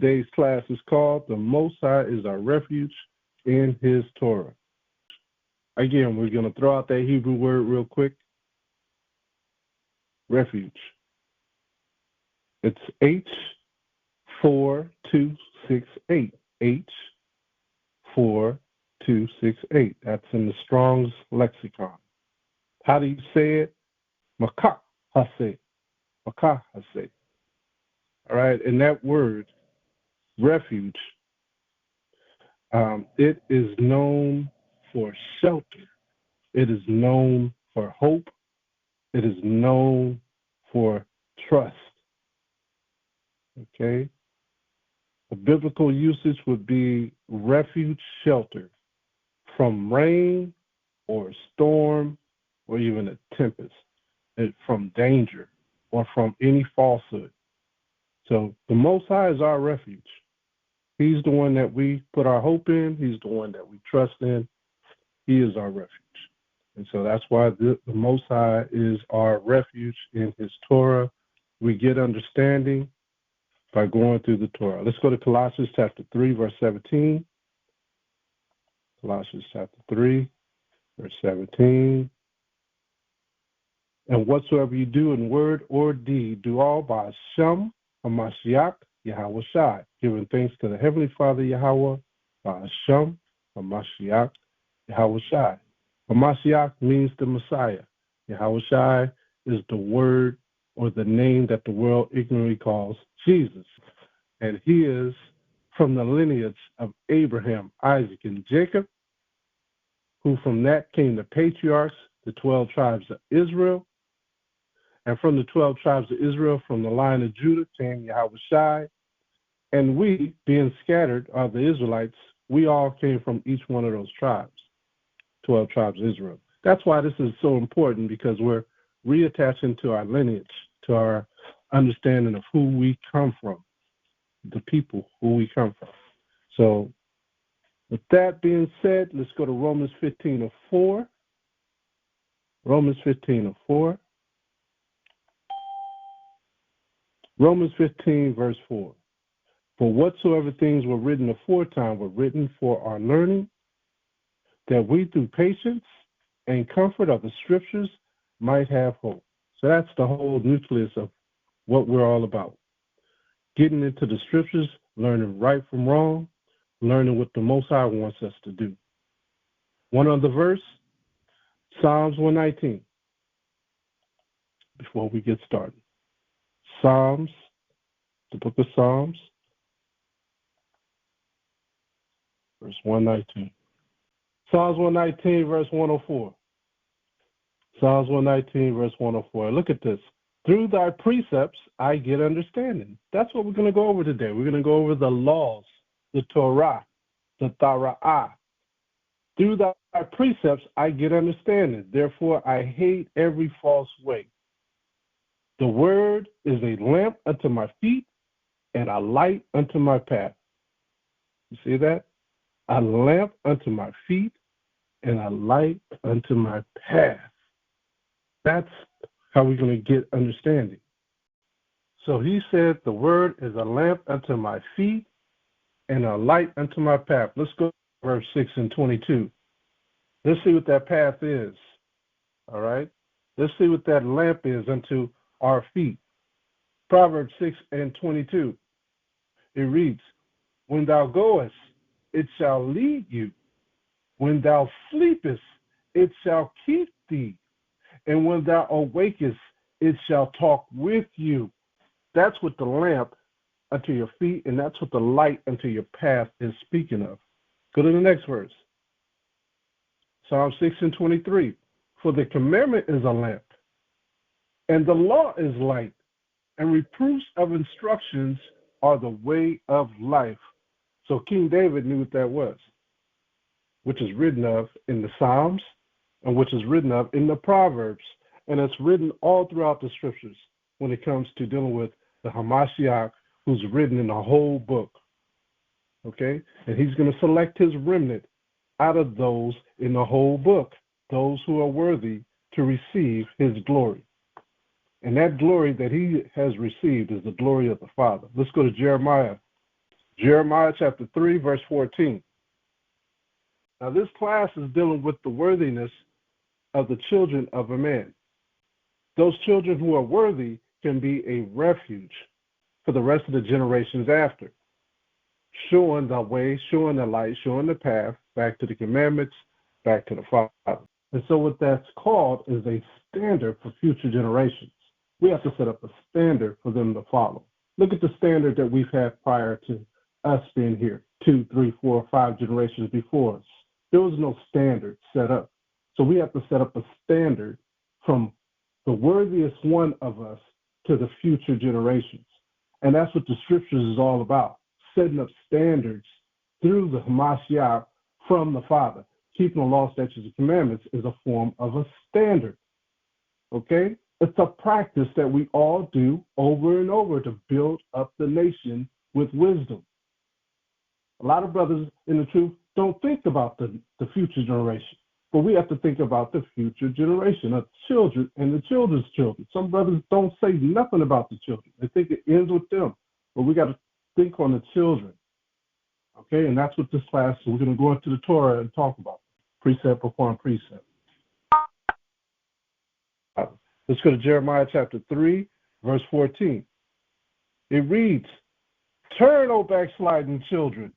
Today's class is called The Most High is Our Refuge in His Torah. Again, we're going to throw out that Hebrew word real quick. Refuge. It's H4268. H4268. That's in the Strong's lexicon. How do you say it? Makah hase. Makah hase. All right, and that word, refuge, it is known for shelter. It is known for hope. It is known for trust. Okay? The biblical usage would be refuge, shelter from rain or storm or even a tempest, from danger or from any falsehood. So the Most High is our refuge. He's the one that we put our hope in. He's the one that we trust in. He is our refuge. And so that's why the Most High is our refuge in His Torah. We get understanding by going through the Torah. Let's go to Colossians chapter 3, verse 17. Colossians chapter 3, verse 17. And whatsoever you do in word or deed, do all by Shalom, HAMASHAYACH, YAHAWAH, giving thanks to the Heavenly Father, Yahawah, by Shalom, HAMASHAYACH, YAHAWAH. HAMASHAYACH means the Messiah. YAHAWAH is the word or the name that the world ignorantly calls Jesus. And he is from the lineage of Abraham, Isaac, and Jacob, who from that came the patriarchs, the 12 tribes of Israel. And from the 12 tribes of Israel, from the line of Judah, came Yahawashi. And we, being scattered, are the Israelites. We all came from each one of those tribes, 12 tribes of Israel. That's why this is so important, because we're reattaching to our lineage, to our understanding of who we come from, the people who we come from. So with that being said, let's go to Romans 15:4. Romans 15:4. Romans 15, verse 4. For whatsoever things were written aforetime were written for our learning, that we through patience and comfort of the scriptures might have hope. So that's the whole nucleus of what we're all about. Getting into the scriptures, learning right from wrong, learning what the Most High wants us to do. One other verse, Psalms 119, before we get started. Psalms, the book of Psalms, verse 119. Psalms 119, verse 104. Psalms 119, verse 104. Look at this. Through thy precepts, I get understanding. That's what we're going to go over today. We're going to go over the laws, the Torah, the Torah. Through thy precepts, I get understanding. Therefore, I hate every false way. The word is a lamp unto my feet and a light unto my path. You see that? A lamp unto my feet and a light unto my path. That's how we're going to get understanding. So he said, the word is a lamp unto my feet and a light unto my path. Let's go to verse 6 and 22. Let's see what that path is. All right? Let's see what that lamp is unto our feet. Proverbs 6 and 22. It reads, when thou goest, it shall lead you. When thou sleepest, it shall keep thee. And when thou awakest, it shall talk with you. That's what the lamp unto your feet, and that's what the light unto your path is speaking of. Go to the next verse. Psalm 6 and 23. For the commandment is a lamp, and the law is light, and reproofs of instructions are the way of life. So King David knew what that was, which is written of in the Psalms and which is written of in the Proverbs. And it's written all throughout the scriptures when it comes to dealing with the HAMASHAYACH, who's written in the whole book. Okay? And he's going to select his remnant out of those in the whole book, those who are worthy to receive his glory. And that glory that he has received is the glory of the Father. Let's go to Jeremiah Jeremiah chapter 3, verse 14. Now, this class is dealing with the worthiness of the children of a man. Those children who are worthy can be a refuge for the rest of the generations after, showing the way, showing the light, showing the path back to the commandments, back to the Father. And so what that's called is a standard for future generations. We have to set up a standard for them to follow. Look at the standard that we've had prior to us being here, 2, 3, 4, 5 generations before us. There was no standard set up. So we have to set up a standard from the worthiest one of us to the future generations. And that's what the scriptures is all about, setting up standards through the HAMASHAYACH from the Father. Keeping the law, statutes, and commandments is a form of a standard, okay? It's a practice that we all do over and over to build up the nation with wisdom. A lot of brothers in the truth don't think about the future generation, but we have to think about the future generation of children and the children's children. Some brothers don't say nothing about the children. They think it ends with them, but we got to think on the children, okay? And that's what this class is. We're going to go into the Torah and talk about precept upon precept. Let's go to Jeremiah chapter 3, verse 14. It reads, "Turn, O backsliding children,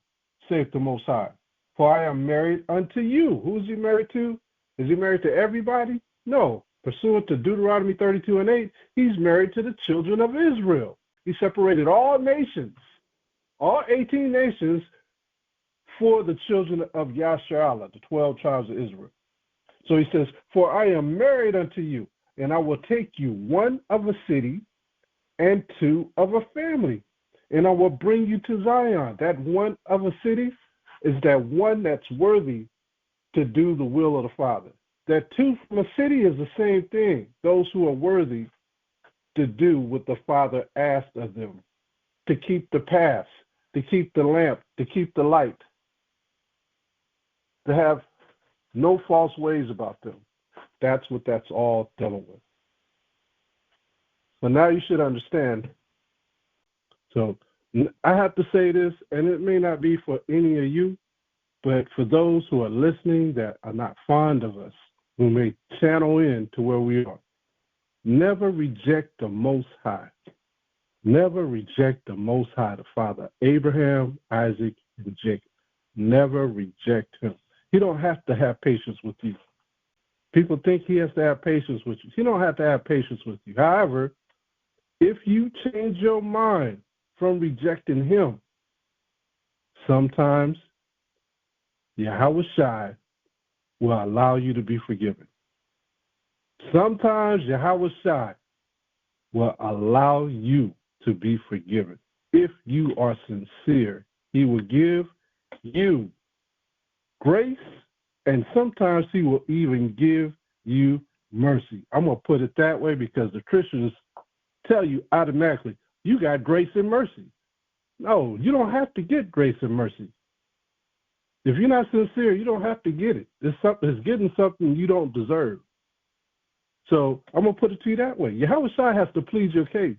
saith the Most High, for I am married unto you." Who is he married to? Is he married to everybody? No. Pursuant to Deuteronomy 32 and 8, he's married to the children of Israel. He separated all nations, all 18 nations, for the children of Yasharallah, the 12 tribes of Israel. So he says, "For I am married unto you, and I will take you one of a city and two of a family, and I will bring you to Zion." That one of a city is that one that's worthy to do the will of the Father. That two from a city is the same thing. Those who are worthy to do what the Father asked of them, to keep the path, to keep the lamp, to keep the light, to have no false ways about them. That's what that's all dealing with. So now you should understand. So I have to say this, and it may not be for any of you, but for those who are listening that are not fond of us, who may channel in to where we are, never reject the Most High. Never reject the Most High, the Father, Abraham, Isaac, and Jacob. Never reject him. He don't have to have patience with you. People think he has to have patience with you. He don't have to have patience with you. However, if you change your mind from rejecting him, sometimes Yahawashi will allow you to be forgiven. Sometimes Yahawashi will allow you to be forgiven. If you are sincere, he will give you grace, and sometimes he will even give you mercy. I'm going to put it that way because the Christians tell you automatically, you got grace and mercy. No, you don't have to get grace and mercy. If you're not sincere, you don't have to get it. It's getting something you don't deserve. So I'm going to put it to you that way. Yahawashi has to plead your case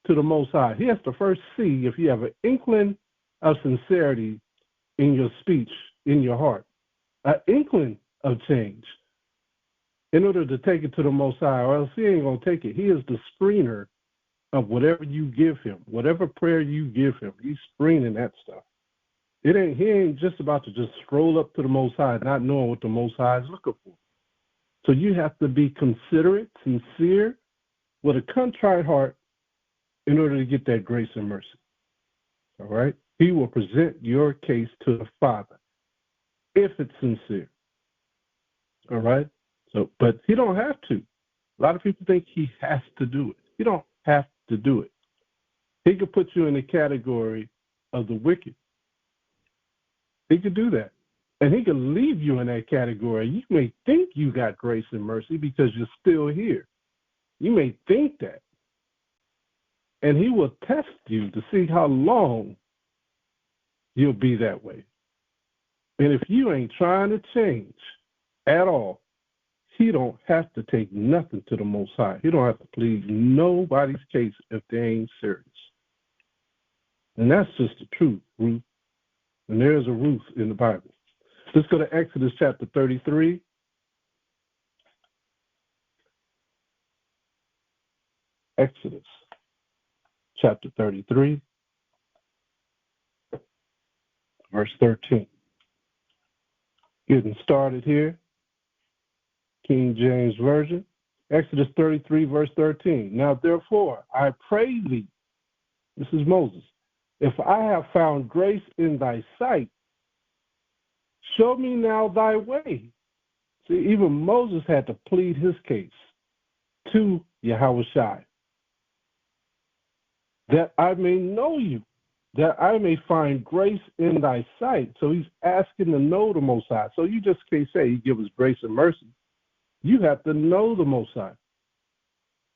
to the Most High. He has to first see if you have an inkling of sincerity in your speech, in your heart, an inkling of change in order to take it to the Most High, or else he ain't going to take it. He is the screener of whatever you give him, whatever prayer you give him. He's screening that stuff. He ain't just about to just scroll up to the Most High, not knowing what the Most High is looking for. So you have to be considerate, sincere, with a contrite heart in order to get that grace and mercy. All right? He will present your case to the Father if it's sincere. All right? So, but he don't have to. A lot of people think he has to do it. He don't have to do it. He could put you in the category of the wicked. He could do that. And he can leave you in that category. You may think you got grace and mercy because you're still here. You may think that. And he will test you to see how long you'll be that way. And if you ain't trying to change at all, he don't have to take nothing to the Most High. He don't have to plead nobody's case if they ain't serious. And that's just the truth, Ruth. And there's a Ruth in the Bible. Let's go to Exodus chapter 33. Exodus chapter 33, verse 13. Getting started here. King James Version. Exodus 33, verse 13. Now, therefore, I pray thee, this is Moses, if I have found grace in thy sight, show me now thy way. See, even Moses had to plead his case to Yahawashi, that I may know you, that I may find grace in thy sight. So he's asking to know the Most High. So you just can't say he gives us grace and mercy. You have to know the Most High.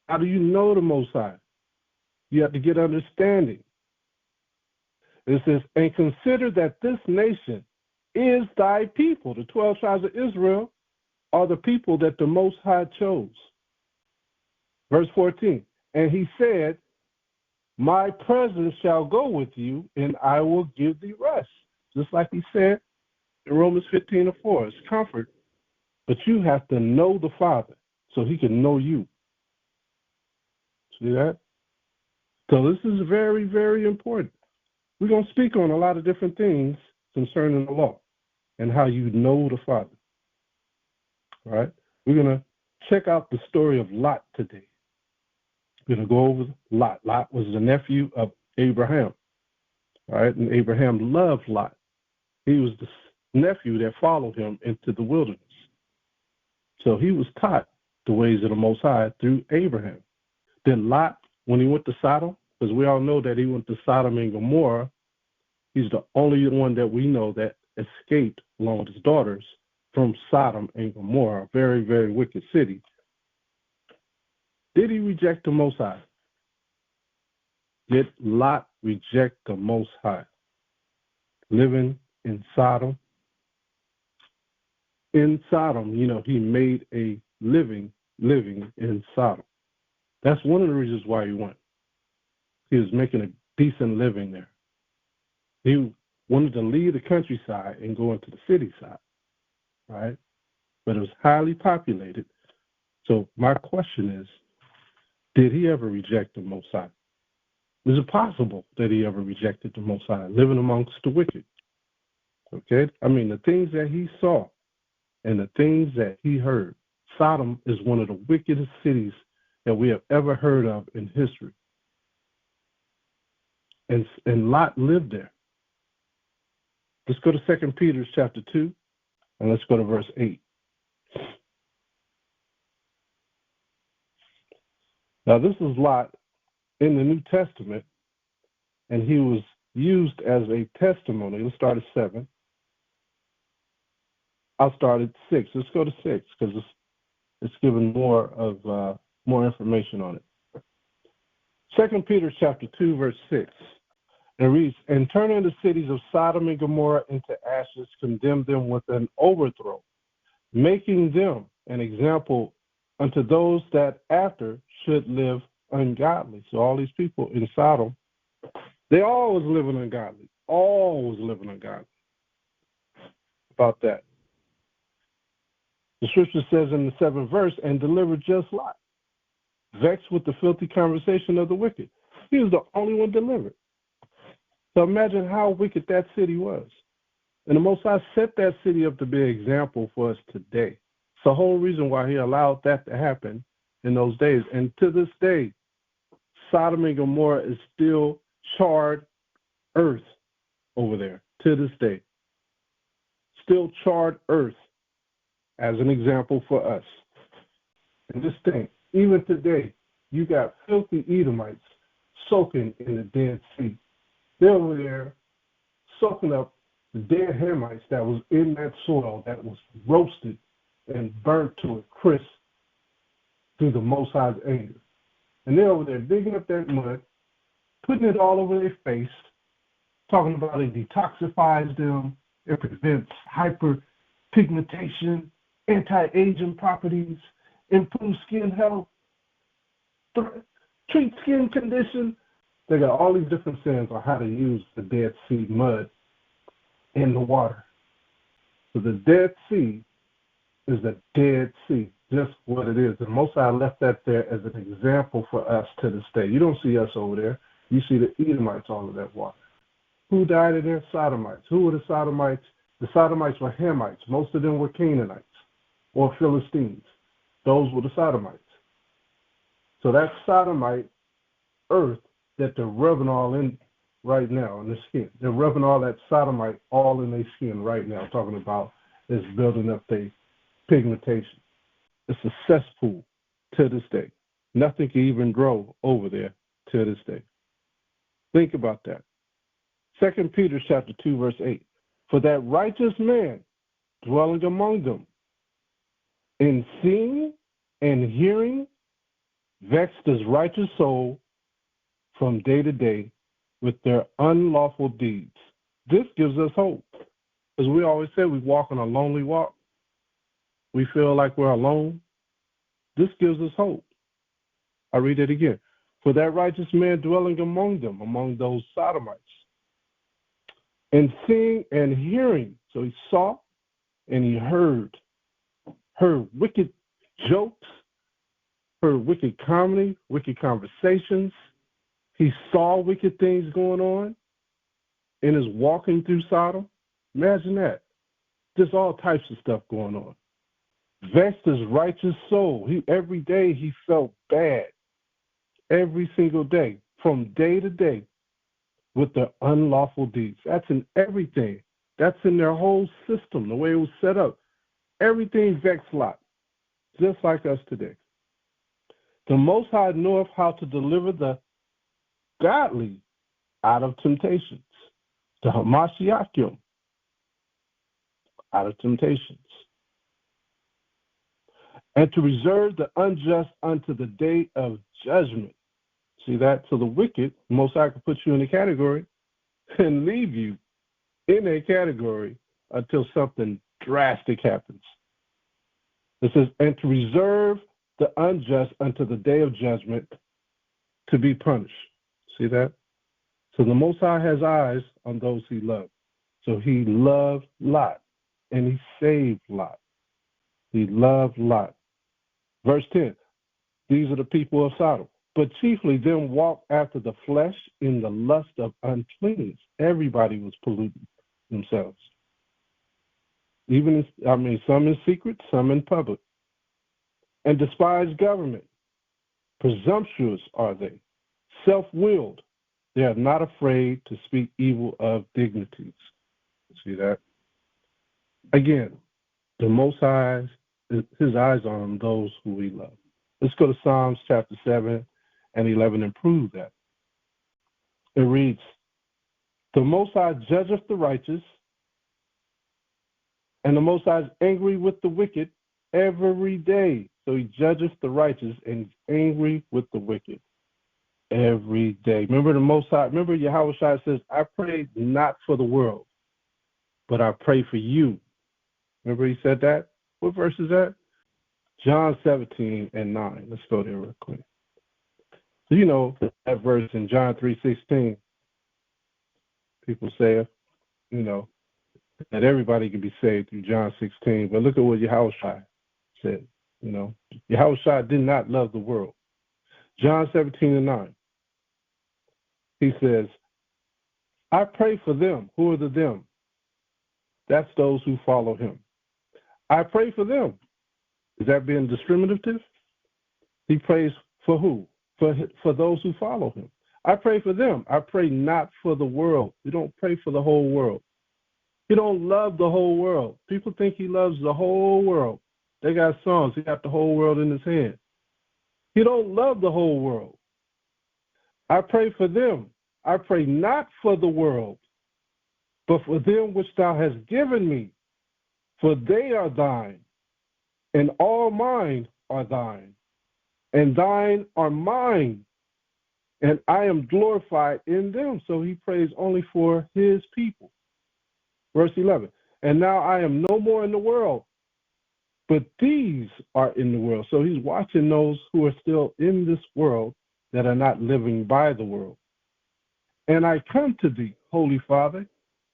How do you know the Most High? You have to get understanding. It says, and consider that this nation is thy people. The 12 tribes of Israel are the people that the Most High chose. Verse 14, and he said, my presence shall go with you, and I will give thee rest. Just like he said in Romans 15:4, it's comfort. But you have to know the Father so he can know you. See that? So this is very, very important. We're going to speak on a lot of different things concerning the law and how you know the Father. All right? We're going to check out the story of Lot today. We're going to go over Lot. Lot was the nephew of Abraham. All right? And Abraham loved Lot. He was the nephew that followed him into the wilderness. So he was taught the ways of the Most High through Abraham. Then Lot, when he went to Sodom, because we all know that he went to Sodom and Gomorrah, he's the only one that we know that escaped along with his daughters from Sodom and Gomorrah, a very, very wicked city. Did he reject the Most High? Did Lot reject the Most High? Living in Sodom. In Sodom, he made a living in Sodom. That's one of the reasons why he went. He was making a decent living there. He wanted to leave the countryside and go into the city side, right? But it was highly populated. So my question is, did he ever reject the Most High? Is it possible that he ever rejected the Most High, living amongst the wicked? Okay? I mean, the things that he saw and the things that he heard. Sodom is one of the wickedest cities that we have ever heard of in history. And Lot lived there. Let's go to 2 Peter chapter 2, and let's go to verse 8. Now, this is Lot in the New Testament, and he was used as a testimony. Let's start at 7. I'll start at 6. Let's go to 6 because it's giving more information on it. 2 Peter chapter 2, verse 6. It reads, and turning the cities of Sodom and Gomorrah into ashes, condemn them with an overthrow, making them an example unto those that after should live ungodly. So all these people in Sodom, they all was living ungodly. All was living ungodly. About that. The scripture says in the 7th verse, and delivered just Lot, vexed with the filthy conversation of the wicked. He was the only one delivered. So imagine how wicked that city was. And the Most High set that city up to be an example for us today. It's the whole reason why he allowed that to happen in those days. And to this day, Sodom and Gomorrah is still charred earth over there, to this day. Still charred earth as an example for us. And this thing, even today, you got filthy Edomites soaking in the Dead Sea. They're over there soaking up the dead Hamites that was in that soil that was roasted and burnt to a crisp through the Most High's anger. And they're over there digging up that mud, putting it all over their face, talking about it detoxifies them, it prevents hyperpigmentation, anti-aging properties, improves skin health, treat skin condition. They got all these different sayings on how to use the Dead Sea mud in the water. So the Dead Sea is a dead sea, just what it is. And Most High left that there as an example for us to this day. You don't see us over there. You see the Edomites all of that water. Who died in there? Sodomites. Who were the Sodomites? The Sodomites were Hamites. Most of them were Canaanites or Philistines. Those were the Sodomites. So that's Sodomite earth that they're rubbing all in right now in the skin. They're rubbing all that Sodomite all in their skin right now, talking about is building up their pigmentation. It's a cesspool to this day. Nothing can even grow over there to this day. Think about that. 2 Peter chapter 2, verse 8. For that righteous man dwelling among them, in seeing and hearing, vexed his righteous soul from day to day with their unlawful deeds. This gives us hope. As we always say, we walk on a lonely walk. We feel like we're alone. This gives us hope. I read it again. For that righteous man dwelling among them, among those Sodomites, and seeing and hearing. So he saw and he heard wicked jokes, heard wicked comedy, wicked conversations. He saw wicked things going on and is walking through Sodom. Imagine that. There's all types of stuff going on. Vexed his righteous soul. Every day he felt bad. Every single day, from day to day, with their unlawful deeds. That's in everything. That's in their whole system, the way it was set up. Everything vexed Lot, just like us today. The Most High knoweth how to deliver the godly out of temptations. The HAMASHAYACH out of temptations. And to reserve the unjust unto the day of judgment. See that? So the wicked, Most High can put you in a category and leave you in a category until something drastic happens. It says, and to reserve the unjust unto the day of judgment to be punished. See that? So the Most High has eyes on those he loved. So he loved Lot, and he saved Lot. He loved Lot. Verse 10, these are the people of Sodom. But chiefly them walk after the flesh in the lust of uncleanness. Everybody was polluting themselves. Some in secret, some in public. And despise government. Presumptuous are they. Self-willed. They are not afraid to speak evil of dignities. See that? Again, the Most High, his eyes on those who he loves. Let's go to Psalms chapter 7 and 11 and prove that. It reads, the Most High judgeth the righteous, and the Most High is angry with the wicked every day. So he judgeth the righteous and is angry with the wicked every day. Remember the Most High, remember Yahawashi says, I pray not for the world, but I pray for you. Remember he said that? What verse is that? John 17 and 9. Let's go there real quick. So you know that verse in John 3:16, people say, you know, that everybody can be saved through John 16. But look at what Yahawashi said. You know, Yahawashi did not love the world. John 17 and 9. He says, I pray for them. Who are the them? That's those who follow him. I pray for them. Is that being discriminative? He prays for who? For those who follow him. I pray for them. I pray not for the world. We don't pray for the whole world. He don't love the whole world. People think he loves the whole world. They got songs. He got the whole world in his hand. He don't love the whole world. I pray for them. I pray not for the world, but for them which thou hast given me, for they are thine, and all mine are thine, and thine are mine, and I am glorified in them. So he prays only for his people. Verse 11, and now I am no more in the world, but these are in the world. So he's watching those who are still in this world that are not living by the world. And I come to thee, Holy Father,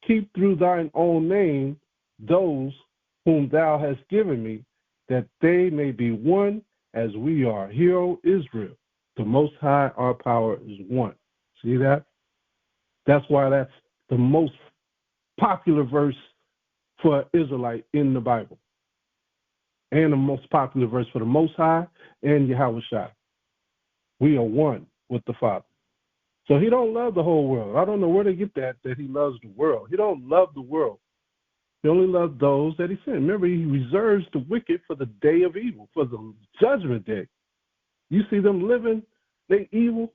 keep through thine own name those whom thou hast given me, that they may be one as we are. Hear, O Israel, the Most High, our power is one. See that? That's why that's the most popular verse for an Israelite in the Bible, and the most popular verse for the Most High and Yahawashi. We are one with the Father. So he don't love the whole world. I don't know where they get that he loves the world. He don't love the world. He only loves those that he sent. Remember, he reserves the wicked for the day of evil, for the judgment day. You see them living, they evil,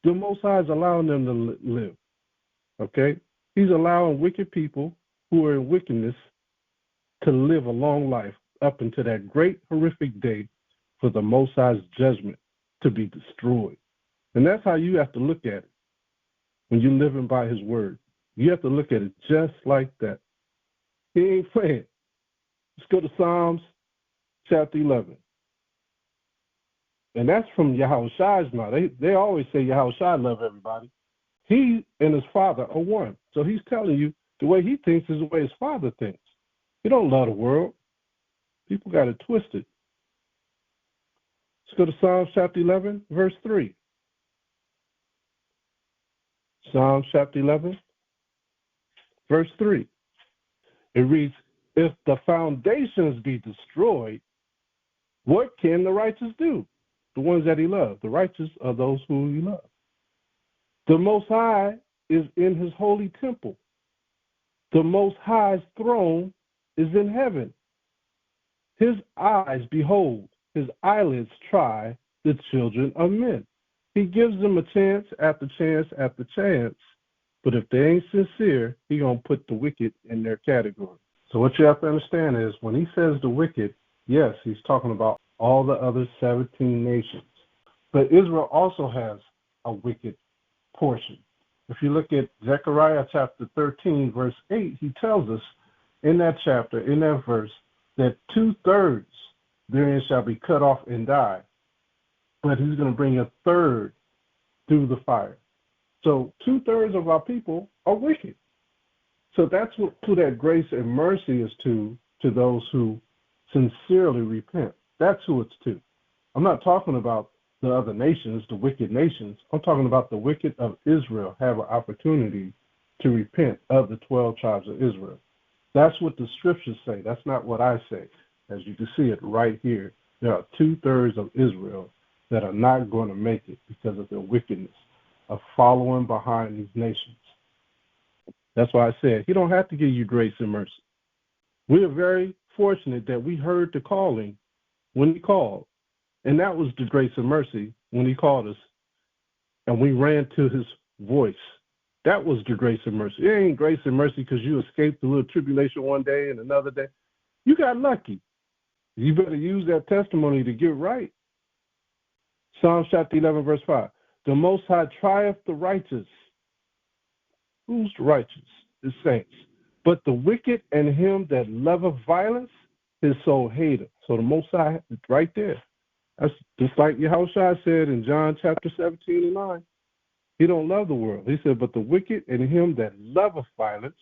the Most High is allowing them to live. Okay? He's allowing wicked people who are in wickedness to live a long life up until that great horrific day for the Most High's judgment to be destroyed. And that's how you have to look at it when you're living by his word. You have to look at it just like that. He ain't playing. Let's go to Psalms chapter 11. And that's from Yahawashi's mouth. They always say Yahawashi love everybody. He and his Father are one. So he's telling you the way he thinks is the way his Father thinks. He don't love the world. People got it twisted. Let's go to Psalms chapter 11, verse 3. Psalms chapter 11, verse 3. It reads, if the foundations be destroyed, what can the righteous do? The ones that he loves. The righteous are those who he loves. The Most High is in his holy temple. The Most High's throne is in heaven. His eyes behold, his eyelids try the children of men. He gives them a chance after chance after chance, but if they ain't sincere, he gonna put the wicked in their category. So what you have to understand is when he says the wicked, yes, he's talking about all the other 17 nations. But Israel also has a wicked portion. If you look at Zechariah chapter 13, verse 8, he tells us in that chapter, in that verse, that 2/3 therein shall be cut off and die. But he's going to bring 1/3 through the fire. So 2/3 of our people are wicked. So that's who that grace and mercy is to those who sincerely repent. That's who it's to. I'm not talking about the other nations, the wicked nations. I'm talking about the wicked of Israel have an opportunity to repent of the 12 tribes of Israel. That's what the scriptures say. That's not what I say. As you can see it right here, there are 2/3 of Israel that are not going to make it because of their wickedness of following behind these nations. That's why I said he don't have to give you grace and mercy. We are very fortunate that we heard the calling when he called. And that was the grace and mercy when he called us and we ran to his voice. That was the grace and mercy. It ain't grace and mercy because you escaped a little tribulation one day and another day. You got lucky. You better use that testimony to get right. Psalms chapter 11, verse 5. The Most High trieth the righteous. Who's the righteous? The saints. But the wicked and him that loveth violence, his soul hateth. So the Most High, right there. That's just like Yahawashi said in John chapter 17 and 9. He don't love the world. He said, but the wicked and him that loveth violence,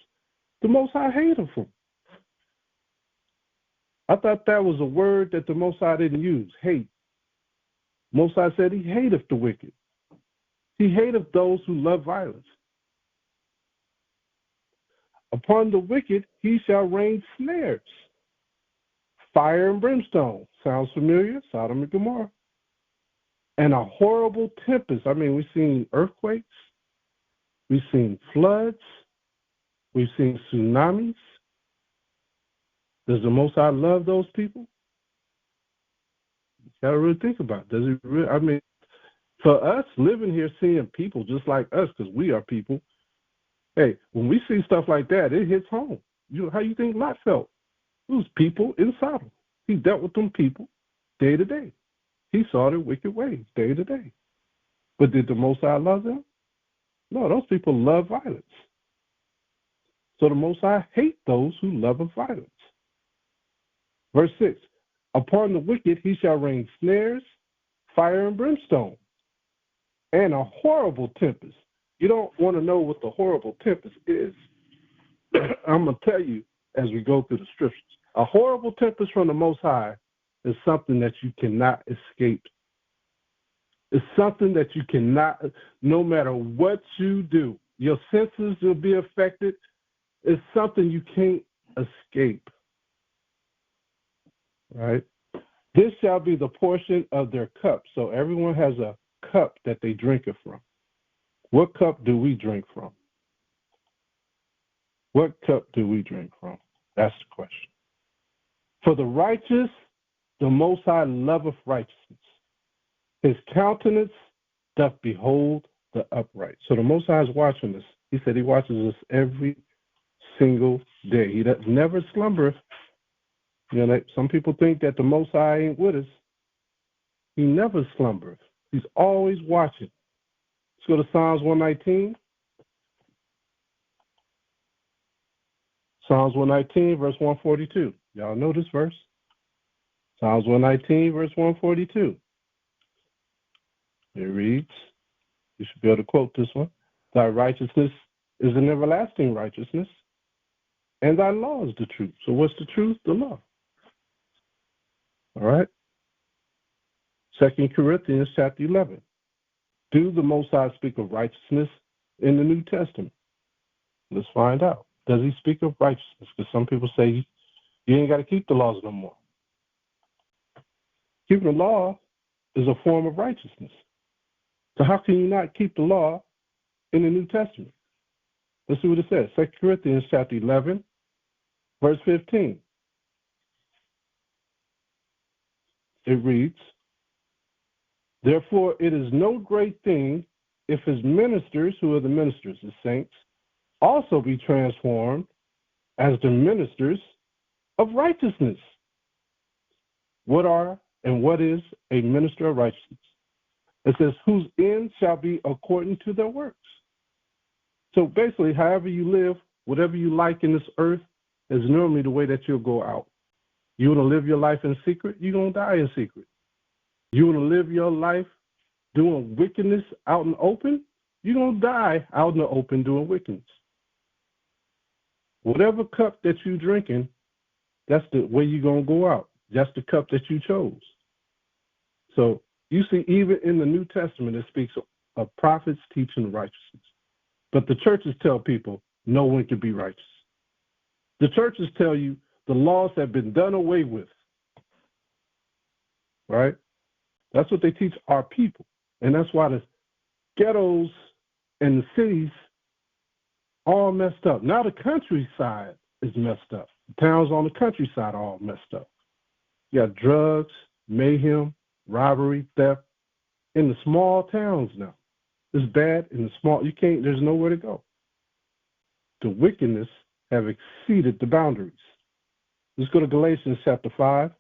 the Most High hateth him. I thought that was a word that the Most High didn't use, hate. Most High said he hateth the wicked. He hateth those who love violence. Upon the wicked he shall rain snares. Fire and brimstone. Sounds familiar? Sodom and Gomorrah. And a horrible tempest. I mean, we've seen earthquakes. We've seen floods. We've seen tsunamis. Does the Most High love those people? You got to really think about it. Does it really? I mean, for us living here, seeing people just like us, because we are people, hey, when we see stuff like that, it hits home. How you think Lot felt? It was people in Sodom. He dealt with them people day to day. He saw their wicked ways day to day. But did the Most High love them? No, those people love violence. So the Most High hate those who love violence. Verse 6, upon the wicked he shall rain snares, fire and brimstone, and a horrible tempest. You don't want to know what the horrible tempest is. I'm going to tell you as we go through the scriptures. A horrible tempest from the Most High is something that you cannot escape. It's something that you cannot, no matter what you do, your senses will be affected. It's something you can't escape. Right? This shall be the portion of their cup. So everyone has a cup that they drink it from. What cup do we drink from? What cup do we drink from? That's the question. For the righteous, the Most High loveth righteousness. His countenance doth behold the upright. So the Most High is watching us. He said he watches us every single day. He does never slumbereth. You know, some people think that the Most High ain't with us. He never slumbereth. He's always watching. Let's go to Psalms 119. Psalms 119, verse 142. Y'all know this verse? Psalms 119, verse 142. It reads, you should be able to quote this one. Thy righteousness is an everlasting righteousness, and thy law is the truth. So what's the truth? The law. All right. 2 Corinthians chapter 11. Do the Most High speak of righteousness in the New Testament? Let's find out. Does he speak of righteousness? Because some people say you ain't got to keep the laws no more. Keeping the law is a form of righteousness. So how can you not keep the law in the New Testament? Let's see what it says. 2 Corinthians chapter 11, verse 15. It reads, therefore it is no great thing if his ministers, who are the ministers, the saints, also be transformed as the ministers of righteousness. What are and what is a minister of righteousness? It says, whose end shall be according to their works. So basically, however you live, whatever you like in this earth, is normally the way that you'll go out. You want to live your life in secret, you're going to die in secret. You want to live your life doing wickedness out in the open, you're going to die out in the open doing wickedness. Whatever cup that you're drinking, that's the way you're going to go out. That's the cup that you chose. So you see, even in the New Testament, it speaks of prophets teaching righteousness. But the churches tell people no one can be righteous. The churches tell you the laws have been done away with. Right? That's what they teach our people. And that's why the ghettos and the cities all messed up. Now the countryside is messed up. The towns on the countryside are all messed up. You got drugs, mayhem, robbery, theft in the small towns now. It's bad in the small, there's nowhere to go. The wickedness have exceeded the boundaries. Let's go to Galatians chapter 5.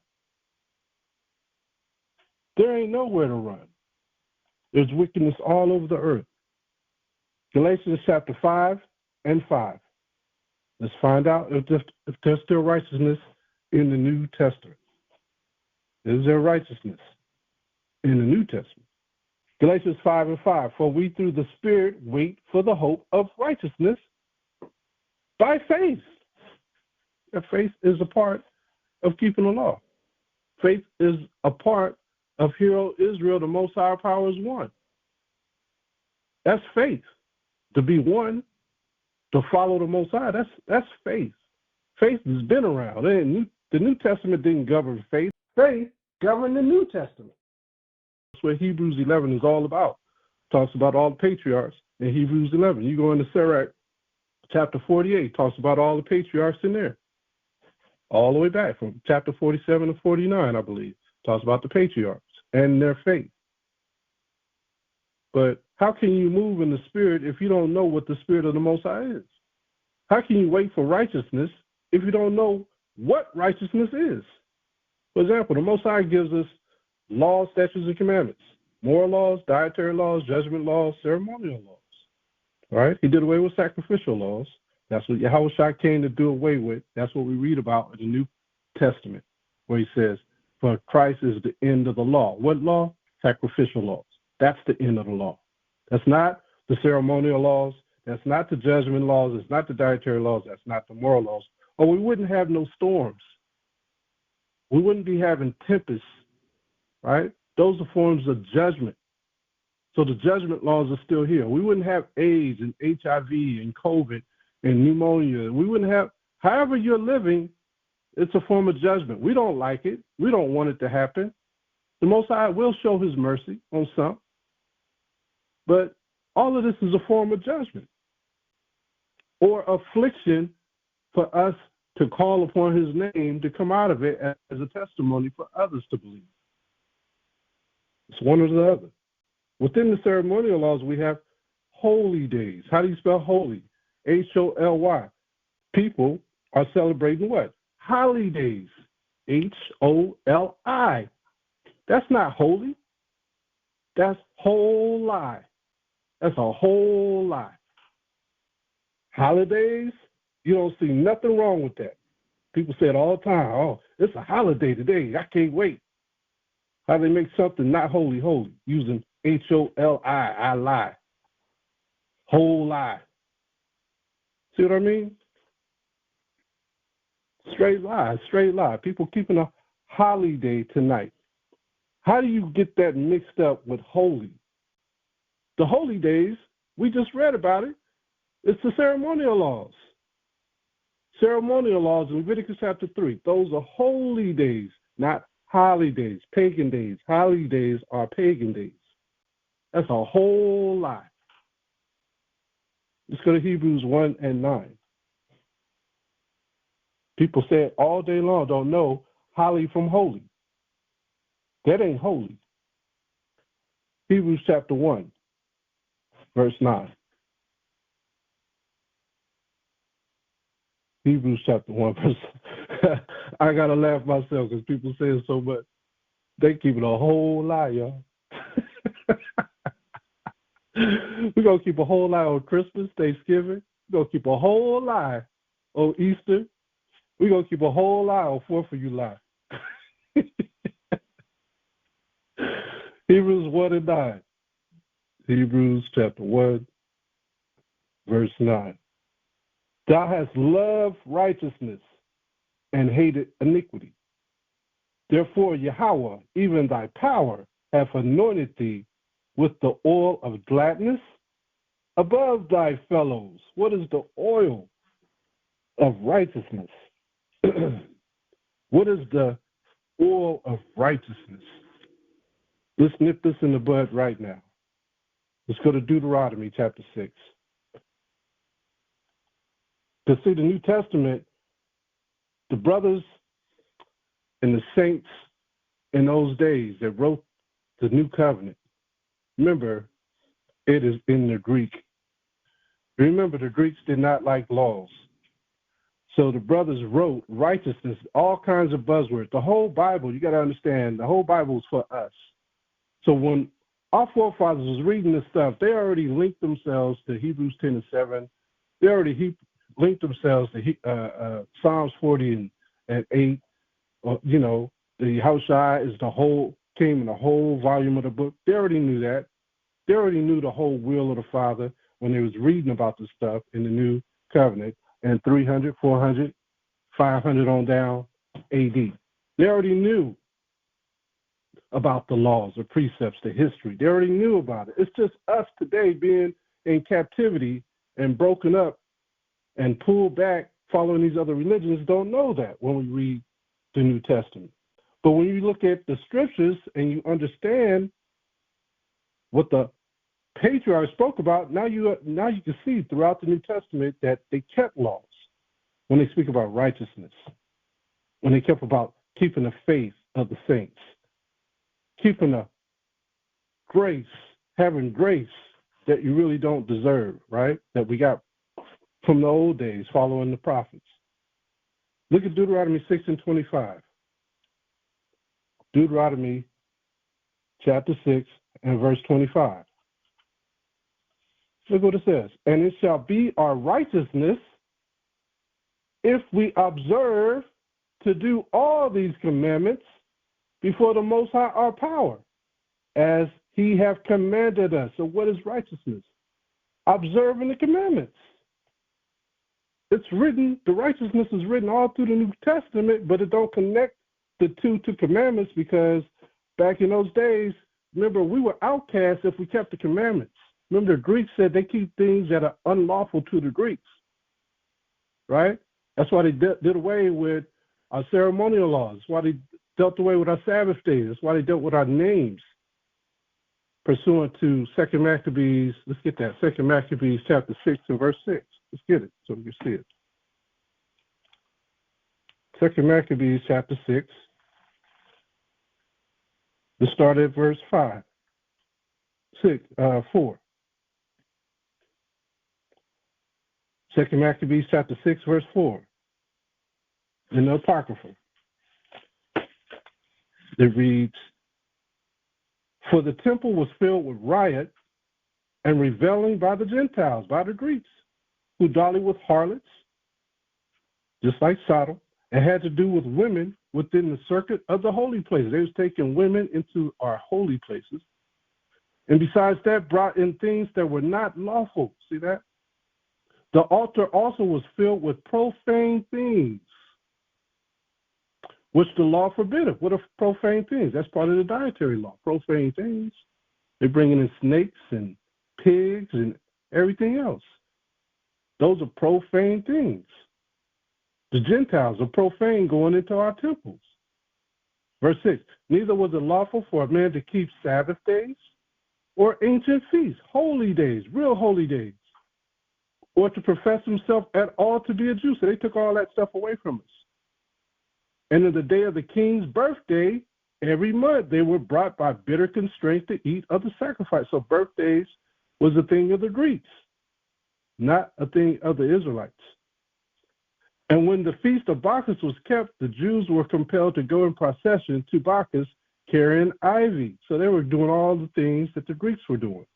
There ain't nowhere to run. There's wickedness all over the earth. Galatians chapter 5 and 5. Let's find out if there's still righteousness in the New Testament. Is there righteousness in the New Testament? Galatians 5 and 5. For we through the Spirit wait for the hope of righteousness by faith. And faith is a part of keeping the law. Faith is a part of Hero Israel, the Most High power is one. That's faith. To be one, to follow the Most High, that's faith. Faith has been around. The New Testament didn't govern faith. Faith governed the New Testament. That's what Hebrews 11 is all about. It talks about all the patriarchs in Hebrews 11. You go into Sirach chapter 48, talks about all the patriarchs in there. All the way back from chapter 47 to 49, I believe. Talks about the patriarchs and their faith. But how can you move in the Spirit if you don't know what the Spirit of the Most High is? How can you wait for righteousness if you don't know what righteousness is? For example, the Most High gives us laws, statutes, and commandments. Moral laws, dietary laws, judgment laws, ceremonial laws. All right? He did away with sacrificial laws. That's what Yahawashi came to do away with. That's what we read about in the New Testament, where he says, for Christ is the end of the law. What law? Sacrificial laws. That's the end of the law. That's not the ceremonial laws. That's not the judgment laws. It's not the dietary laws. That's not the moral laws. Or we wouldn't have no storms. We wouldn't be having tempests, right? Those are forms of judgment. So the judgment laws are still here. We wouldn't have AIDS and HIV and COVID and pneumonia. We wouldn't have, however you're living, it's a form of judgment. We don't like it. We don't want it to happen. The Most High will show his mercy on some. But all of this is a form of judgment or affliction for us to call upon his name to come out of it as a testimony for others to believe. It's one or the other. Within the ceremonial laws, we have holy days. How do you spell holy? Holy. People are celebrating what? Holidays. Holi. That's not holy. That's whole lie. That's a whole lie. Holidays, you don't see nothing wrong with that. People say it all the time. Oh, it's a holiday today. I can't wait. How they make something not holy, holy, using Holi, I lie. Whole lie. See what I mean? Straight lie, straight lie. People keeping a holiday tonight. How do you get that mixed up with holy? The holy days, we just read about it. It's the ceremonial laws. Ceremonial laws in Leviticus chapter 3. Those are holy days, not holidays, pagan days. Holidays are pagan days. That's a whole lie. Let's go to Hebrews 1 and 9. People say it all day long, don't know holly from holy. That ain't holy. Hebrews chapter 1, verse 9. Hebrews chapter 1, verse I got to laugh myself because people say it so much. They keep it a whole lie, y'all. We're going to keep a whole lie on Christmas, Thanksgiving. We're going to keep a whole lie on Easter. We're going to keep a whole lie on 4th of July. Hebrews 1 and 9. Hebrews chapter 1, verse 9. Thou hast loved righteousness and hated iniquity. Therefore, YAHAWAH, even thy power, hath anointed thee with the oil of gladness above thy fellows. What is the oil of righteousness? What is the oil of righteousness? Let's nip this in the bud right now. Let's go to Deuteronomy chapter 6. To see the New Testament, the brothers and the saints in those days that wrote the New Covenant, remember, it is in the Greek. Remember, the Greeks did not like laws. So the brothers wrote righteousness, all kinds of buzzwords. The whole Bible, you got to understand, the whole Bible is for us. So when our forefathers was reading this stuff, they already linked themselves to Hebrews 10 and 7. They already linked themselves to Psalms 40 and 8. You know, the Yahawashi is came in the whole volume of the book. They already knew that. They already knew the whole will of the Father when they was reading about this stuff in the New Covenant. And 300, 400, 500 on down AD. They already knew about the laws, the precepts, the history. They already knew about it. It's just us today being in captivity and broken up and pulled back following these other religions don't know that when we read the New Testament. But when you look at the scriptures and you understand what the patriarchs spoke about, now you can see throughout the New Testament that they kept laws when they speak about righteousness, when they kept about keeping the faith of the saints, keeping the grace, having grace that you really don't deserve, right? That we got from the old days following the prophets. Look at Deuteronomy 6 and 25. Deuteronomy chapter 6 and verse 25. Look what it says. And it shall be our righteousness if we observe to do all these commandments before the Most High our power, as he hath commanded us. So what is righteousness? observing the commandments. It's written, the righteousness is written all through the New Testament, but it don't connect the two to commandments because back in those days, remember, we were outcasts if we kept the commandments. Remember, the Greeks said they keep things that are unlawful to the Greeks, right? That's why they did away with our ceremonial laws. That's why they dealt away with our Sabbath days. That's why they dealt with our names. Pursuant to 2 Maccabees, let's get that, 2 Maccabees chapter 6 and verse 6. Let's get it so we can see it. 2 Maccabees chapter 6. Let's start at verse 4. 2 Maccabees chapter 6, verse 4. In the Apocrypha, it reads, "For the temple was filled with riot and reveling by the Gentiles, by the Greeks, who dolly with harlots, just like Sodom, and had to do with women within the circuit of the holy places." They was taking women into our holy places. And besides that, brought in things that were not lawful. See that? The altar also was filled with profane things, which the law forbiddeth. What are profane things? That's part of the dietary law, profane things. They're bringing in snakes and pigs and everything else. Those are profane things. The Gentiles are profane going into our temples. Verse 6, "Neither was it lawful for a man to keep Sabbath days or ancient feasts, holy days, real holy days, or to profess himself at all to be a Jew." So they took all that stuff away from us. "And in the day of the king's birthday, every month they were brought by bitter constraint to eat of the sacrifice." So birthdays was a thing of the Greeks, not a thing of the Israelites. "And when the feast of Bacchus was kept, the Jews were compelled to go in procession to Bacchus carrying ivy." So they were doing all the things that the Greeks were doing,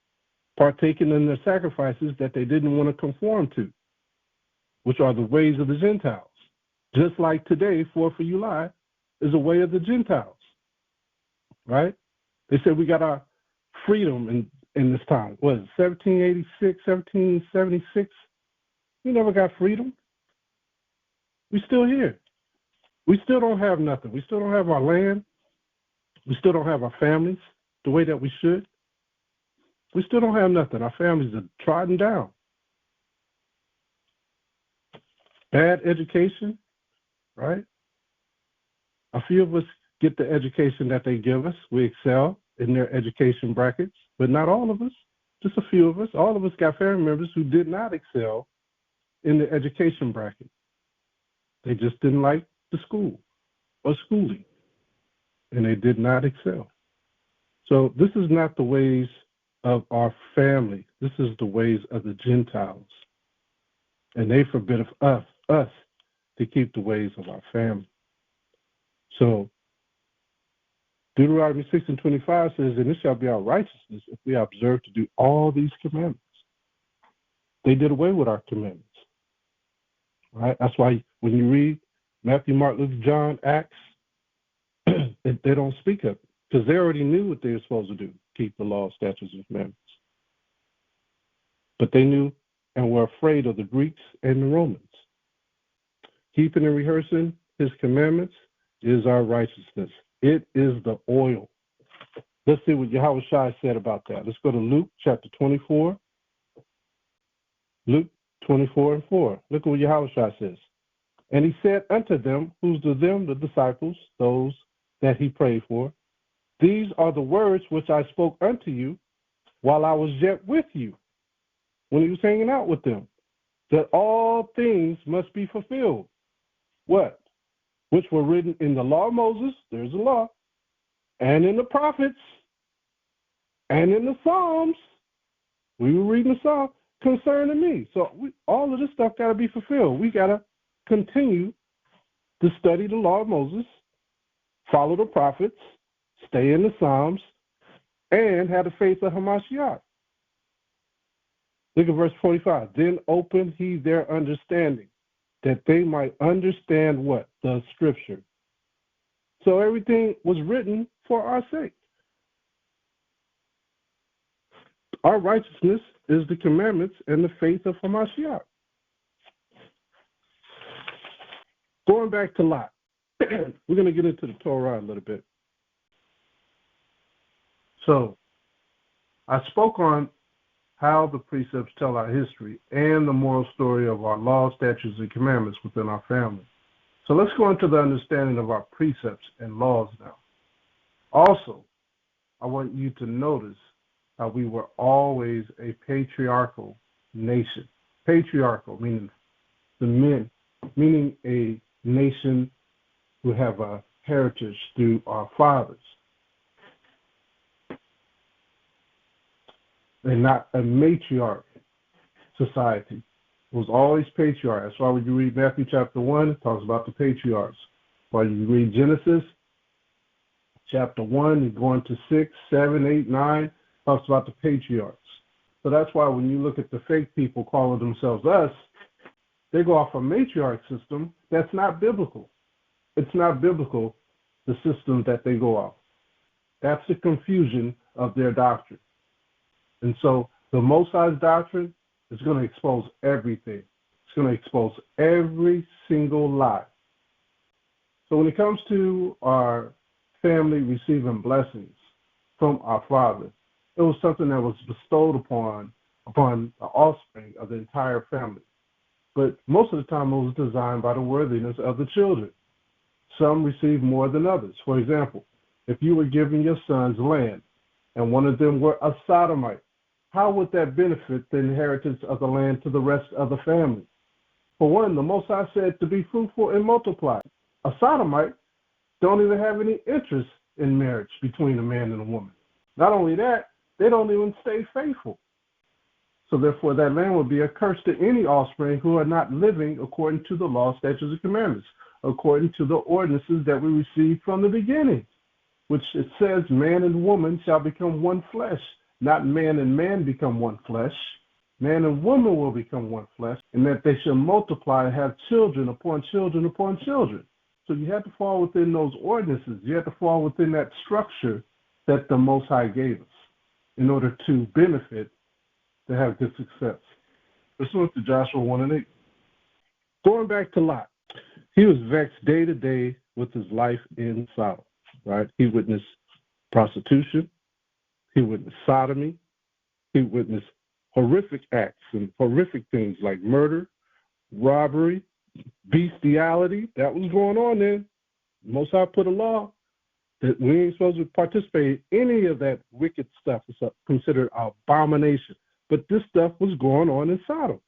partaking in their sacrifices that they didn't want to conform to, which are the ways of the Gentiles. Just like today, 4th of July is a way of the Gentiles, right? They said we got our freedom in this time. What is it, 1786, 1776? We never got freedom. We're still here. We still don't have nothing. We still don't have our land. We still don't have our families the way that we should. We still don't have nothing. Our families are trodden down. Bad education, right? A few of us get the education that they give us. We excel in their education brackets, but not all of us, just a few of us. All of us got family members who did not excel in the education bracket. They just didn't like the school or schooling, and they did not excel. So this is not the ways of our family. This is the ways of the Gentiles. And they forbid us to keep the ways of our family. So Deuteronomy 6 and 25 says, "And this shall be our righteousness if we observe to do all these commandments." They did away with our commandments. Right? That's why when you read Matthew, Mark, Luke, John, Acts, they don't speak of it because they already knew what they were supposed to do, keep the law, statutes, and commandments. But they knew and were afraid of the Greeks and the Romans. Keeping and rehearsing his commandments is our righteousness. It is the oil. Let's see what Yahawashi said about that. Let's go to Luke chapter 24. Luke 24 and 4. Look at what Yahawashi says. "And he said unto them," who's to them? The disciples, those that he prayed for, "These are the words which I spoke unto you while I was yet with you," when he was hanging out with them, "that all things must be fulfilled." What? "Which were written in the law of Moses," there's the law, "and in the prophets, and in the Psalms." We were reading the Psalm concerning me. So all of this stuff got to be fulfilled. We got to continue to study the law of Moses, follow the prophets, stay in the Psalms, and have the faith of HAMASHAYACH. Look at verse 45. "Then opened he their understanding, that they might understand" what? The scripture. So everything was written for our sake. Our righteousness is the commandments and the faith of HAMASHAYACH. Going back to Lot, we're going to get into the Torah a little bit. So, I spoke on how the precepts tell our history and the moral story of our laws, statutes, and commandments within our family. So let's go into the understanding of our precepts and laws now. Also, I want you to notice how we were always a patriarchal nation. Patriarchal, meaning the men, meaning a nation who have a heritage through our fathers. And not a matriarch society. It was always patriarch. That's why when you read Matthew chapter 1, it talks about the patriarchs. While you read Genesis chapter 1, you go into 6, 7, 8, 9, talks about the patriarchs. So that's why when you look at the fake people calling themselves us, they go off a matriarch system that's not biblical. It's not biblical, the system that they go off. That's the confusion of their doctrine. And so the Most High's doctrine is going to expose everything. It's going to expose every single lie. So when it comes to our family receiving blessings from our Father, it was something that was bestowed upon the offspring of the entire family. But most of the time it was designed by the worthiness of the children. Some receive more than others. For example, if you were giving your sons land and one of them were a sodomite, how would that benefit the inheritance of the land to the rest of the family? For one, the Most High said to be fruitful and multiply. A sodomite don't even have any interest in marriage between a man and a woman. Not only that, they don't even stay faithful. So therefore, that land will be a curse to any offspring who are not living according to the law, statutes, and commandments, according to the ordinances that we received from the beginning, which it says man and woman shall become one flesh. Not man and man become one flesh. Man and woman will become one flesh, and that they shall multiply and have children upon children upon children. So you have to fall within those ordinances. You have to fall within that structure that the Most High gave us in order to benefit, to have good success. Let's look to Joshua 1 and 8. Going back to Lot, he was vexed day to day with his life in Sodom, right? He witnessed prostitution. He witnessed sodomy. He witnessed horrific acts and horrific things like murder, robbery, bestiality. That was going on then. Most High put a law that we ain't supposed to participate in any of that wicked stuff. It's considered an abomination. But this stuff was going on in Sodom.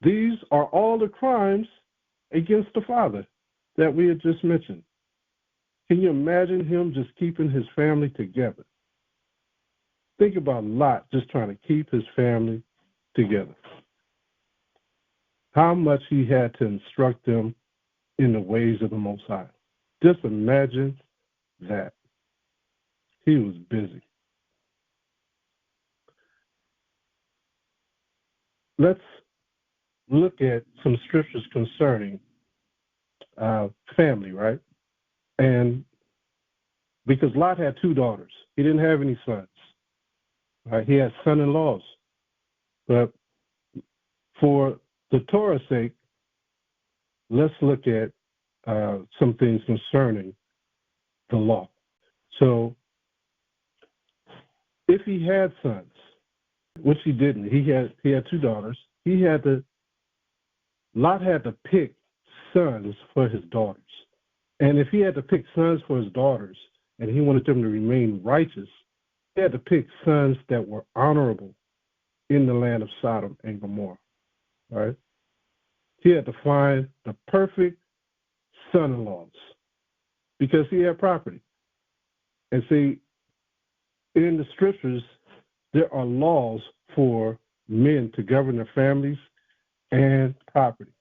These are all the crimes against the Father that we had just mentioned. Can you imagine him just keeping his family together? Think about Lot just trying to keep his family together. How much he had to instruct them in the ways of the Most High. Just imagine that. He was busy. Let's look at some scriptures concerning family, right? And because Lot had two daughters, he didn't have any sons. Right? He had son-in-laws. But for the Torah's sake, let's look at some things concerning the law. So if he had sons, which he didn't, he had two daughters, Lot had to pick sons for his daughters. And if he had to pick sons for his daughters and he wanted them to remain righteous, he had to pick sons that were honorable in the land of Sodom and Gomorrah. Right? He had to find the perfect son-in-laws because he had property. And see, in the scriptures, there are laws for men to govern their families and property.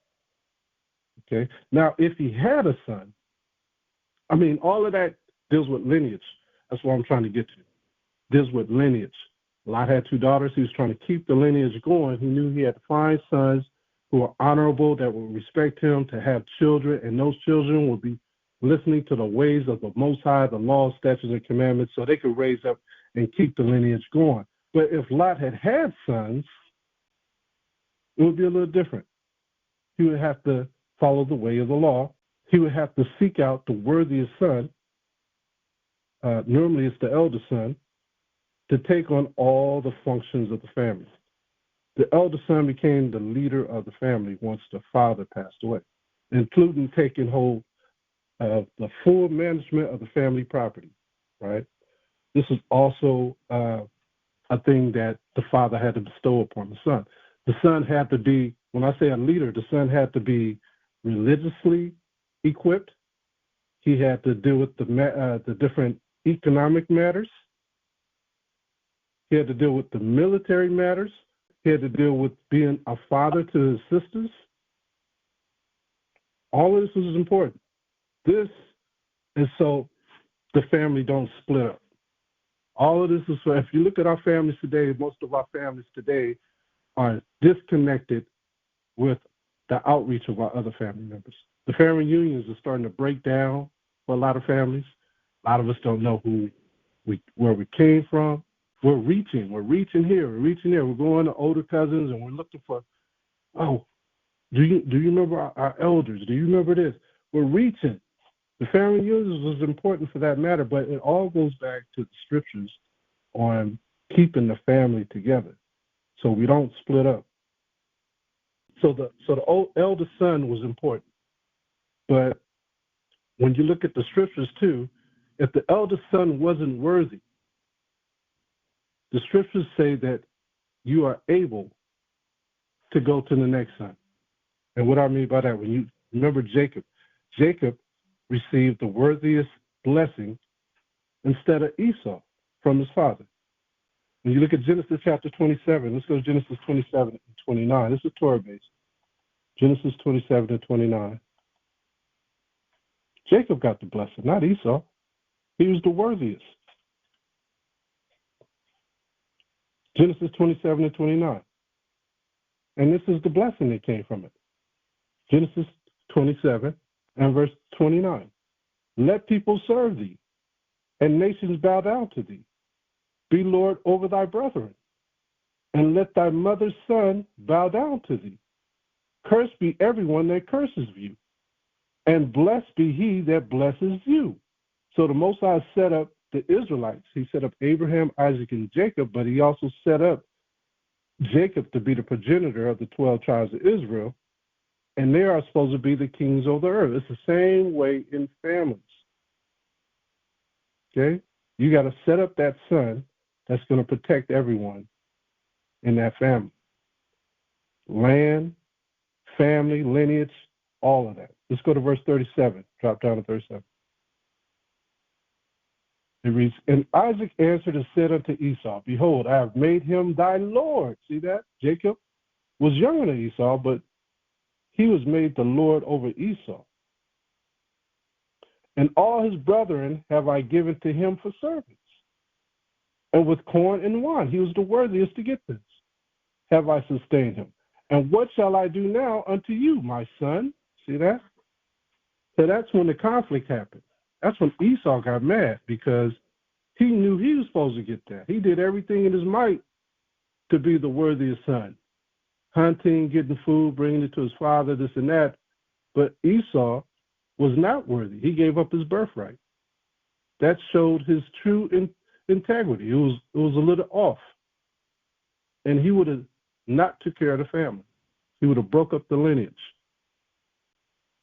Okay? Now, if he had a son, all of that deals with lineage. That's what I'm trying to get to. Deals with lineage. Lot had two daughters. He was trying to keep the lineage going. He knew he had to find sons who are honorable, that will respect him, to have children, and those children will be listening to the ways of the Most High, the laws, statutes, and commandments, so they could raise up and keep the lineage going. But if Lot had had sons, it would be a little different. He would have to follow the way of the law. He would have to seek out the worthiest son. Normally it's the eldest son, to take on all the functions of the family. The eldest son became the leader of the family once the father passed away, including taking hold of the full management of the family property, right? This is also a thing that the father had to bestow upon the son. The son had to be, when I say a leader, the son had to be religiously equipped. He had to deal with the different economic matters. He had to deal with the military matters. He had to deal with being a father to his sisters. All of this was important. This is so the family don't split up. All of this is so, if you look at our families today, most of our families today are disconnected with the outreach of our other family members. The family unions are starting to break down for a lot of families. A lot of us don't know where we came from. We're reaching here, We're going to older cousins and we're looking for, oh, do you remember our elders? Do you remember this? We're reaching. The family unions was important for that matter, but it all goes back to the scriptures on keeping the family together so we don't split up. So the eldest son was important. But when you look at the scriptures too, if the eldest son wasn't worthy, the scriptures say that you are able to go to the next son. And what I mean by that, when you remember Jacob received the worthiest blessing instead of Esau from his father. When you look at Genesis chapter 27, let's go to Genesis 27 and 29. This is Torah based. Genesis 27 and 29. Jacob got the blessing, not Esau. He was the worthiest. Genesis 27 and 29. And this is the blessing that came from it. Genesis 27 and verse 29. Let people serve thee, and nations bow down to thee. Be Lord over thy brethren, and let thy mother's son bow down to thee. Cursed be everyone that curses you, and blessed be he that blesses you. So the Most High set up the Israelites. He set up Abraham, Isaac, and Jacob, but he also set up Jacob to be the progenitor of the 12 tribes of Israel, and they are supposed to be the kings of the earth. It's the same way in families. Okay? You got to set up that son that's going to protect everyone in that family. Land, family, lineage, all of that. Let's go to verse 37. Drop down to 37. It reads, and Isaac answered and said unto Esau, behold, I have made him thy Lord. See that? Jacob was younger than Esau, but he was made the Lord over Esau. And all his brethren have I given to him for servants. And with corn and wine, he was the worthiest to get this, have I sustained him. And what shall I do now unto you, my son? See that? So that's when the conflict happened. That's when Esau got mad because he knew he was supposed to get that. He did everything in his might to be the worthiest son. Hunting, getting food, bringing it to his father, this and that. But Esau was not worthy. He gave up his birthright. That showed his true integrity. It was a little off. And he would have not took care of the family. He would have broke up the lineage.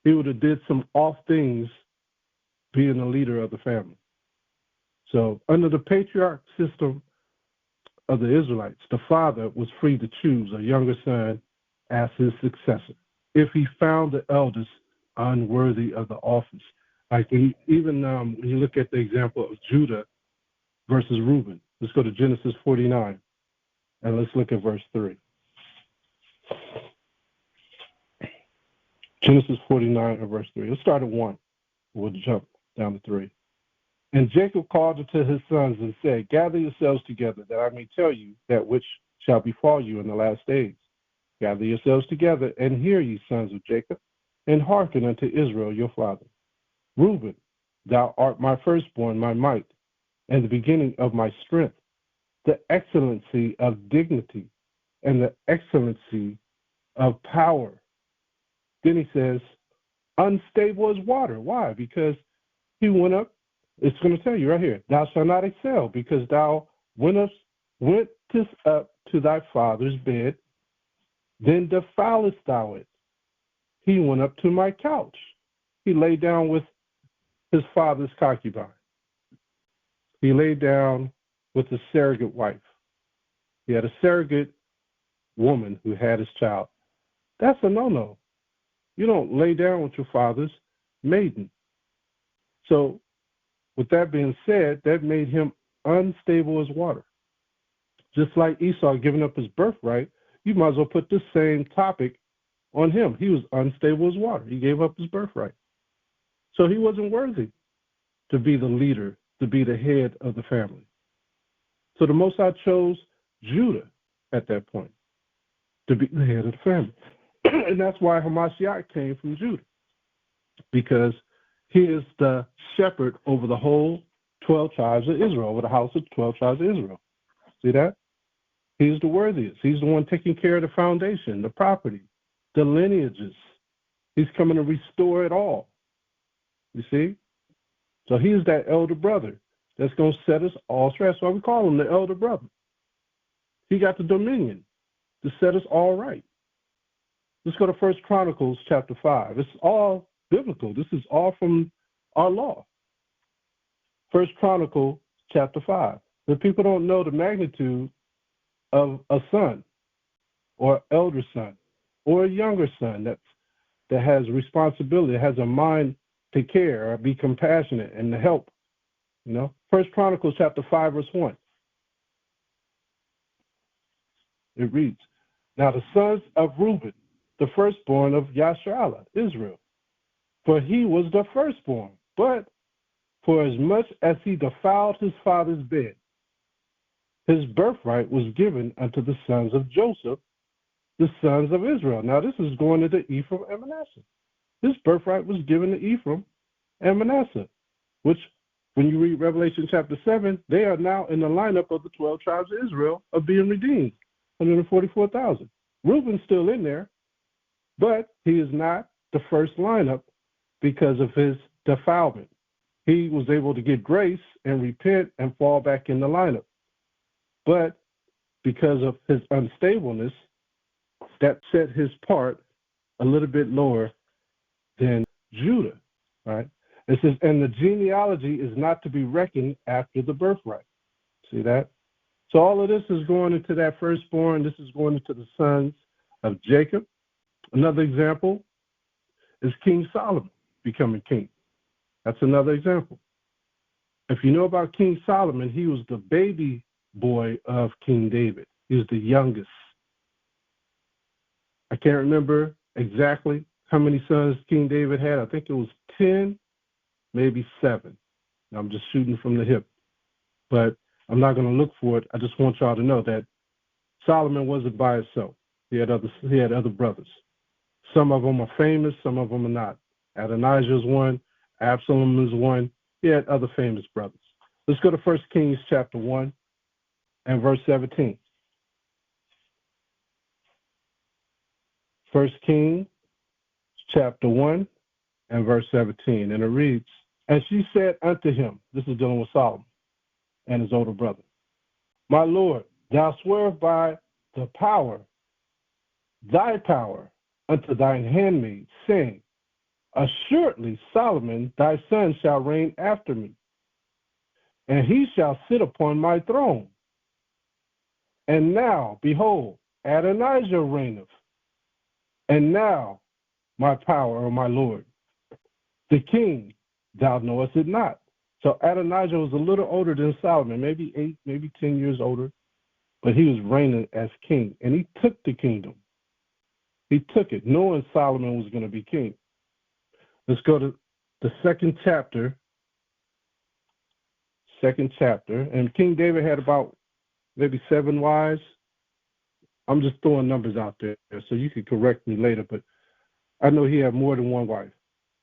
He would have did some off things being the leader of the family. So under the patriarch system of the Israelites, the father was free to choose a younger son as his successor if he found the eldest unworthy of the office. Like when you look at the example of Judah versus Reuben. Let's go to Genesis 49, and let's look at verse 3. Genesis 49 and verse 3. Let's start at 1. We'll jump down to 3. And Jacob called unto his sons and said, gather yourselves together, that I may tell you that which shall befall you in the last days. Gather yourselves together, and hear, ye sons of Jacob, and hearken unto Israel your father. Reuben, thou art my firstborn, my might, and the beginning of my strength. the excellency of dignity and the excellency of power. Then he says, unstable as water. Why? Because he went up, it's going to tell you right here, thou shalt not excel, because thou wentest up to thy father's bed, then defilest thou it. He went up to my couch. He lay down with his father's concubine. He lay down with a surrogate wife. He had a surrogate woman who had his child. That's a no-no. You don't lay down with your father's maiden. So with that being said, that made him unstable as water. Just like Esau giving up his birthright, you might as well put this same topic on him. He was unstable as water. He gave up his birthright. So he wasn't worthy to be the leader, to be the head of the family. So the Most High chose Judah at that point to be the head of the family. And that's why Hamashiach came from Judah, because he is the shepherd over the whole 12 tribes of Israel, over the house of 12 tribes of Israel. See that? He's the worthiest. He's the one taking care of the foundation, the property, the lineages. He's coming to restore it all. You see? So he's that elder brother that's going to set us all straight. That's why we call him the elder brother. He got the dominion to set us all right. Let's go to 1 Chronicles chapter 5. It's all biblical. This is all from our law. 1 Chronicles chapter 5. The people don't know the magnitude of a son or elder son or a younger son that has responsibility, has a mind to care or be compassionate and to help. You know, 1 Chronicles chapter 5, verse 1. It reads, now the sons of Reuben, the firstborn of Yasharallah, Israel, for he was the firstborn, but for as much as he defiled his father's bed, his birthright was given unto the sons of Joseph, the sons of Israel. Now this is going into Ephraim and Manasseh. His birthright was given to Ephraim and Manasseh, which when you read Revelation chapter 7, they are now in the lineup of the 12 tribes of Israel of being redeemed, 144,000. Reuben's still in there, but he is not the first lineup because of his defilement. He was able to get grace and repent and fall back in the lineup. But because of his unstableness, that set his part a little bit lower than Judah, right? It says, and the genealogy is not to be reckoned after the birthright. See that? So all of this is going into that firstborn. This is going into the sons of Jacob. Another example is King Solomon becoming king. That's another example. If you know about King Solomon, he was the baby boy of King David. He was the youngest. I can't remember exactly how many sons King David had. I think it was 10, maybe 7. I'm just shooting from the hip. But I'm not going to look for it. I just want y'all to know that Solomon wasn't by himself. He had other brothers. Some of them are famous, some of them are not. Adonijah is one, Absalom is one. He had other famous brothers. Let's go to 1 Kings chapter 1 and verse 17. 1 Kings chapter 1 and verse 17. And it reads, and she said unto him, this is dealing with Solomon and his older brother, my Lord, thou swear by the power, thy power, unto thine handmaid, saying, assuredly Solomon thy son shall reign after me, and he shall sit upon my throne. And now, behold, Adonijah reigneth, and now my power, O my Lord, the king, thou knowest it not. So Adonijah was a little older than Solomon, maybe 8, maybe 10 years older, but he was reigning as king, and he took the kingdom. He took it, knowing Solomon was going to be king. Let's go to the second chapter. And King David had about maybe 7 wives. I'm just throwing numbers out there, so you can correct me later, but I know he had more than one wife.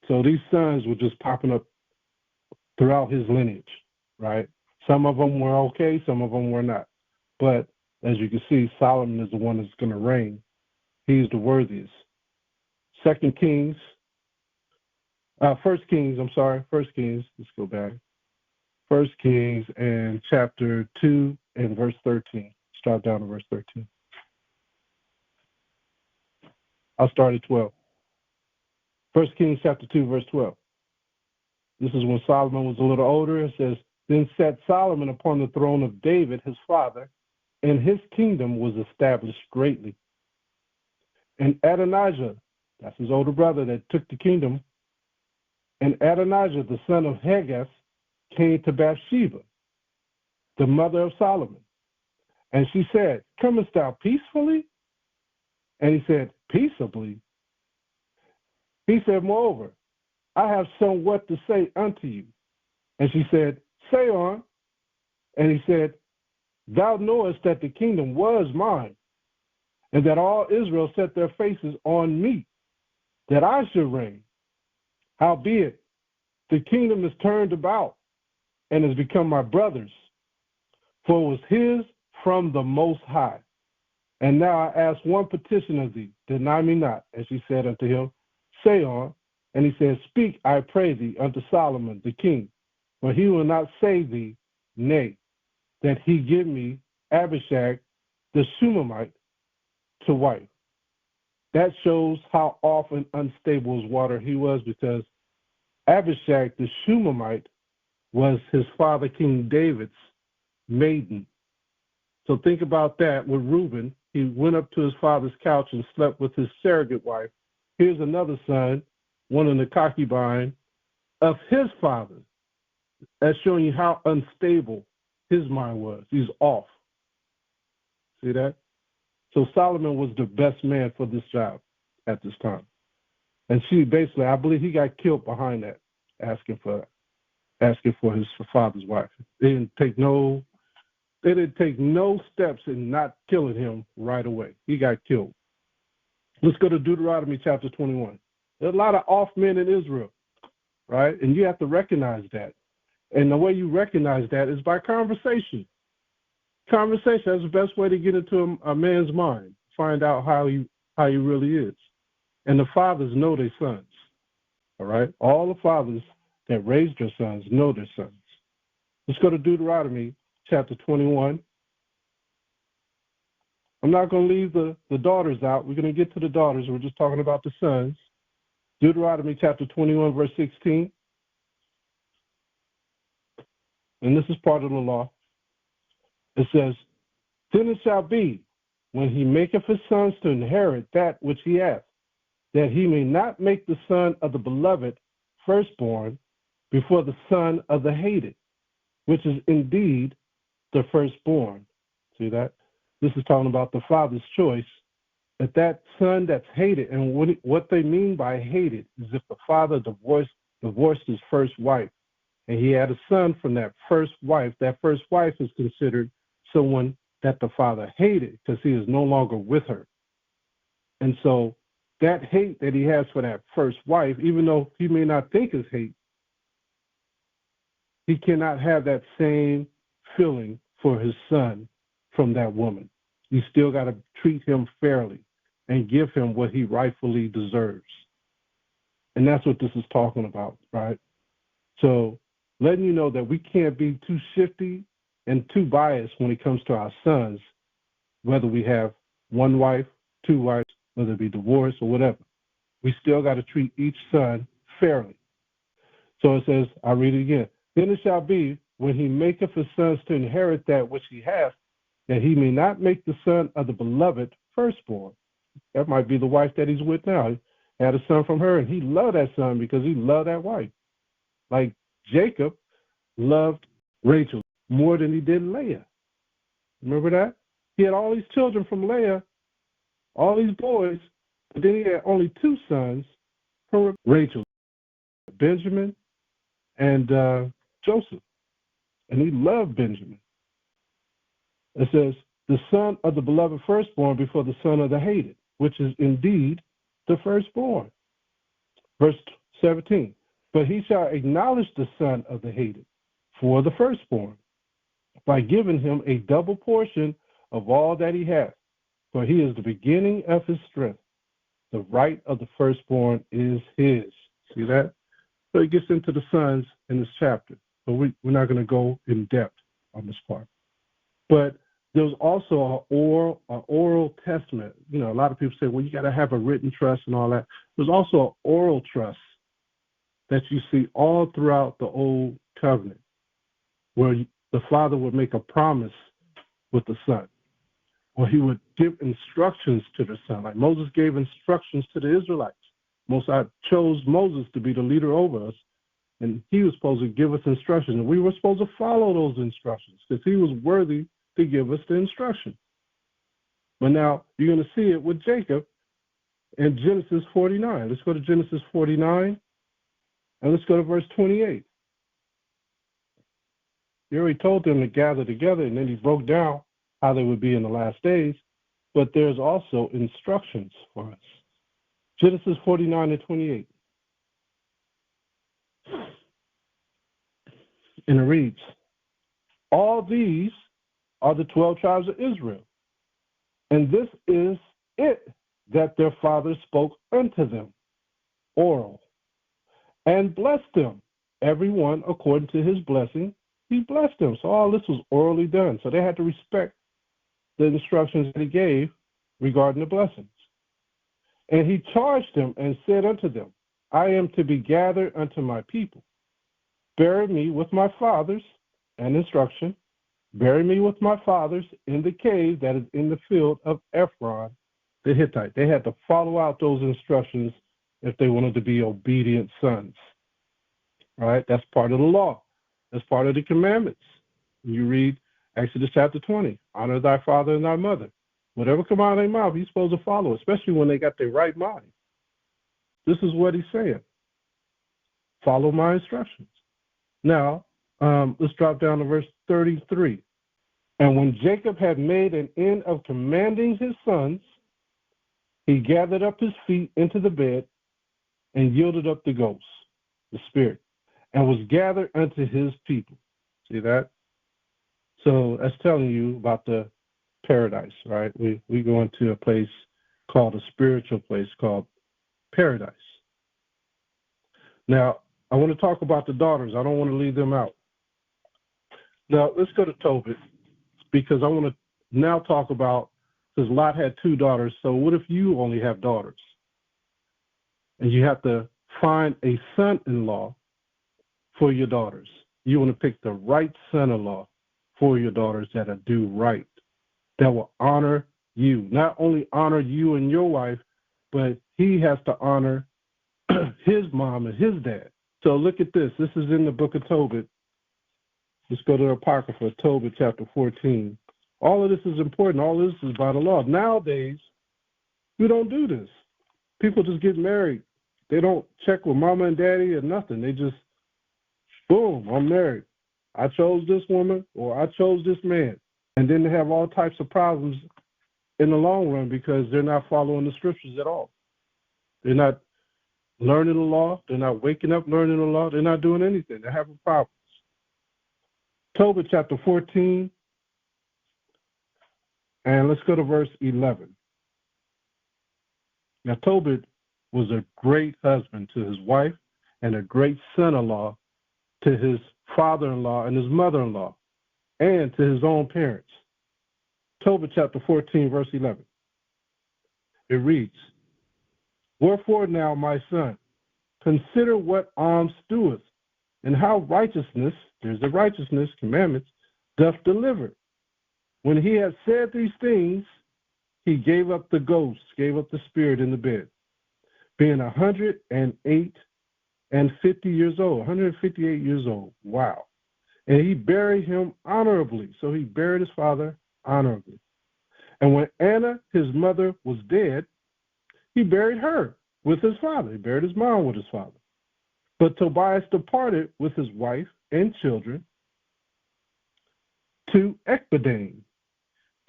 So these sons were just popping up throughout his lineage, right? Some of them were okay, some of them were not. But as you can see, Solomon is the one that's going to reign. He's the worthiest. First Kings, let's go back. 1 Kings and chapter 2 and verse 13. Start down to verse 13. I'll start at 12. 1 Kings chapter 2, verse 12. This is when Solomon was a little older. It says, then sat Solomon upon the throne of David, his father, and his kingdom was established greatly. And Adonijah, that's his older brother that took the kingdom, and Adonijah, the son of Haggith, came to Bathsheba, the mother of Solomon. And she said, comest thou peacefully? And he said, peaceably. He said, moreover, I have somewhat to say unto you. And she said, say on. And he said, thou knowest that the kingdom was mine, and that all Israel set their faces on me, that I should reign. Howbeit, the kingdom is turned about, and has become my brother's, for it was his from the Most High. And now I ask one petition of thee, deny me not. And she said unto him, say on. And he said, speak, I pray thee, unto Solomon the king, for he will not say thee, nay, that he give me Abishag the Shunammite to wife. That shows how often unstable as water he was, because Abishag the Shunammite was his father King David's maiden. So think about that with Reuben. He went up to his father's couch and slept with his surrogate wife. Here's another son, one of the concubine of his father. That's showing you how unstable his mind was. He's off. See that? So Solomon was the best man for this job at this time. And she basically, I believe he got killed behind that, asking for his father's wife. They didn't take no steps in not killing him right away. He got killed. Let's go to Deuteronomy chapter 21. There's a lot of off men in Israel, right? And you have to recognize that. And the way you recognize that is by conversation. Conversation is the best way to get into a man's mind, find out how he really is. And the fathers know their sons, all right? All the fathers that raised their sons know their sons. Let's go to Deuteronomy chapter 21. I'm not going to leave the daughters out. We're going to get to the daughters. We're just talking about the sons. Deuteronomy chapter 21, verse 16. And this is part of the law. It says, then it shall be, when he maketh his sons to inherit that which he hath, that he may not make the son of the beloved firstborn before the son of the hated, which is indeed the firstborn. See that? This is talking about the father's choice, that son that's hated. And what they mean by hated is if the father divorced his first wife, and he had a son from that first wife is considered someone that the father hated because he is no longer with her. And so that hate that he has for that first wife, even though he may not think it's hate, he cannot have that same feeling for his son from that woman. You still got to treat him fairly and give him what he rightfully deserves. And that's what this is talking about, right? So letting you know that we can't be too shifty and too biased when it comes to our sons, whether we have one wife, two wives, whether it be divorce or whatever. We still got to treat each son fairly. So it says, I'll read it again. Then it shall be, when he maketh his sons to inherit that which he hath, that he may not make the son of the beloved firstborn. That might be the wife that he's with now. He had a son from her, and he loved that son because he loved that wife. Like Jacob loved Rachel more than he did Leah. Remember that? He had all these children from Leah, all these boys, but then he had only two sons from Rachel, Benjamin and Joseph. And he loved Benjamin. It says, the son of the beloved firstborn before the son of the hated, which is indeed the firstborn. Verse 17, but he shall acknowledge the son of the hated for the firstborn by giving him a double portion of all that he hath, for he is the beginning of his strength. The right of the firstborn is his. See that? So he gets into the sons in this chapter. But we're not going to go in depth on this part. But there's also an oral testament. You know, a lot of people say, well, you got to have a written trust and all that. There's also an oral trust that you see all throughout the Old Covenant, where the father would make a promise with the son, or he would give instructions to the son. Like Moses gave instructions to the Israelites. Moses chose Moses to be the leader over us, and he was supposed to give us instructions, and we were supposed to follow those instructions because he was worthy to give us the instruction. But now you're going to see it with Jacob in Genesis 49. Let's go to Genesis 49, and let's go to verse 28. He already told them to gather together, and then he broke down how they would be in the last days, but there's also instructions for us. Genesis 49 and 28. And it reads, all these are the 12 tribes of Israel, and this is it that their father spoke unto them, oral, and blessed them, every one according to his blessing. He blessed them. So all this was orally done. So they had to respect the instructions that he gave regarding the blessings. And he charged them and said unto them, I am to be gathered unto my people. Bury me with my fathers, and instruction, bury me with my fathers in the cave that is in the field of Ephron the Hittite. They had to follow out those instructions if they wanted to be obedient sons. Right? That's part of the law. That's part of the commandments. You read Exodus chapter 20, honor thy father and thy mother. Whatever come out of their mouth, you're supposed to follow, especially when they got their right mind. This is what he's saying. Follow my instructions. Now, let's drop down to verse 33. And when Jacob had made an end of commanding his sons, he gathered up his feet into the bed and yielded up the ghost, the spirit, and was gathered unto his people. See that? So that's telling you about the paradise, right? We go into a place called a spiritual place called paradise. Now, I want to talk about the daughters. I don't want to leave them out. Now, let's go to Tobit, because I want to now talk about, because Lot had 2 daughters, so what if you only have daughters? And you have to find a son-in-law for your daughters. You want to pick the right son-in-law for your daughters that'll do right, that will honor you. Not only honor you and your wife, but he has to honor his mom and his dad. So look at this. This is in the book of Tobit. Let's go to the Apocrypha, Tobit chapter 14. All of this is important. All this is by the law. Nowadays, we don't do this. People just get married. They don't check with mama and daddy or nothing. They just, boom, I'm married. I chose this woman or I chose this man. And then they have all types of problems in the long run because they're not following the scriptures at all. They're not learning the law. They're not waking up learning the law. They're not doing anything. They're having problems. Tobit chapter 14, and let's go to verse 11. Now, Tobit was a great husband to his wife and a great son-in-law to his father-in-law and his mother-in-law and to his own parents. Tobit chapter 14, verse 11. It reads, wherefore now, my son, consider what alms doeth, and how righteousness, there's the righteousness, commandments, doth deliver. When he had said these things, he gave up the ghost, gave up the spirit in the bed, being 108 and 50 years old, 158 years old. Wow. And he buried him honorably. So he buried his father honorably. And when Anna, his mother, was dead, he buried her with his father. He buried his mom with his father. But Tobias departed with his wife and children to Ecbatane,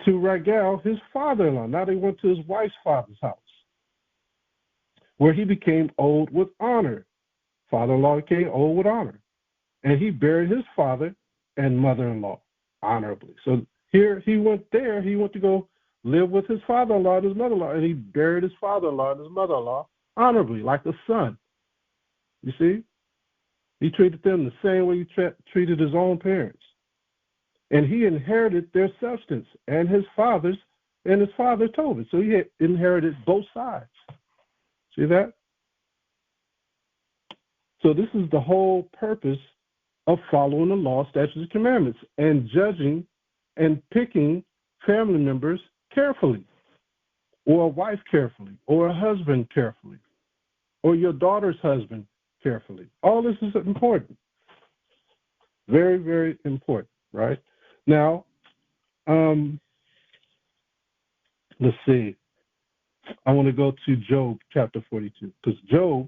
to Ragal, his father-in-law. Now they went to his wife's father's house, where he became old with honor. Father-in-law became old with honor. And he buried his father and mother-in-law honorably. So Here he went there. He went to go live with his father-in-law and his mother-in-law, and he buried his father-in-law and his mother-in-law honorably, like a son. You see? He treated them the same way he treated his own parents. And he inherited their substance and his father told it. So he had inherited both sides. See that? So this is the whole purpose of following the law, statutes, and commandments, and judging and picking family members carefully, or a wife carefully, or a husband carefully, or your daughter's husband carefully. All this is important. Very, very important, right? Now, let's see. I want to go to Job chapter 42, because Job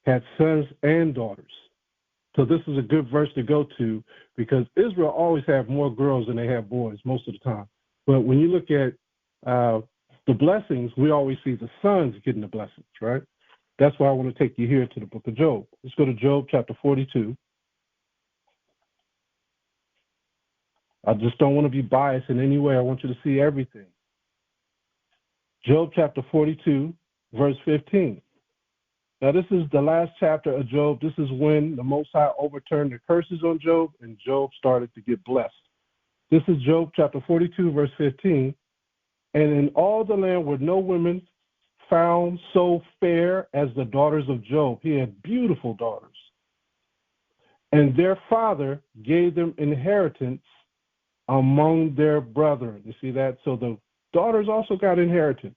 had sons and daughters. So this is a good verse to go to, because Israel always have more girls than they have boys most of the time. But when you look at the blessings, we always see the sons getting the blessings, right? That's why I want to take you here to the book of Job. Let's go to Job chapter 42. I just don't want to be biased in any way. I want you to see everything. Job chapter 42, verse 15. Now, this is the last chapter of Job. This is when the Most High overturned the curses on Job, and Job started to get blessed. This is Job chapter 42, verse 15. And in all the land were no women found so fair as the daughters of Job. He had beautiful daughters. And their father gave them inheritance among their brethren. You see that? So the daughters also got inheritance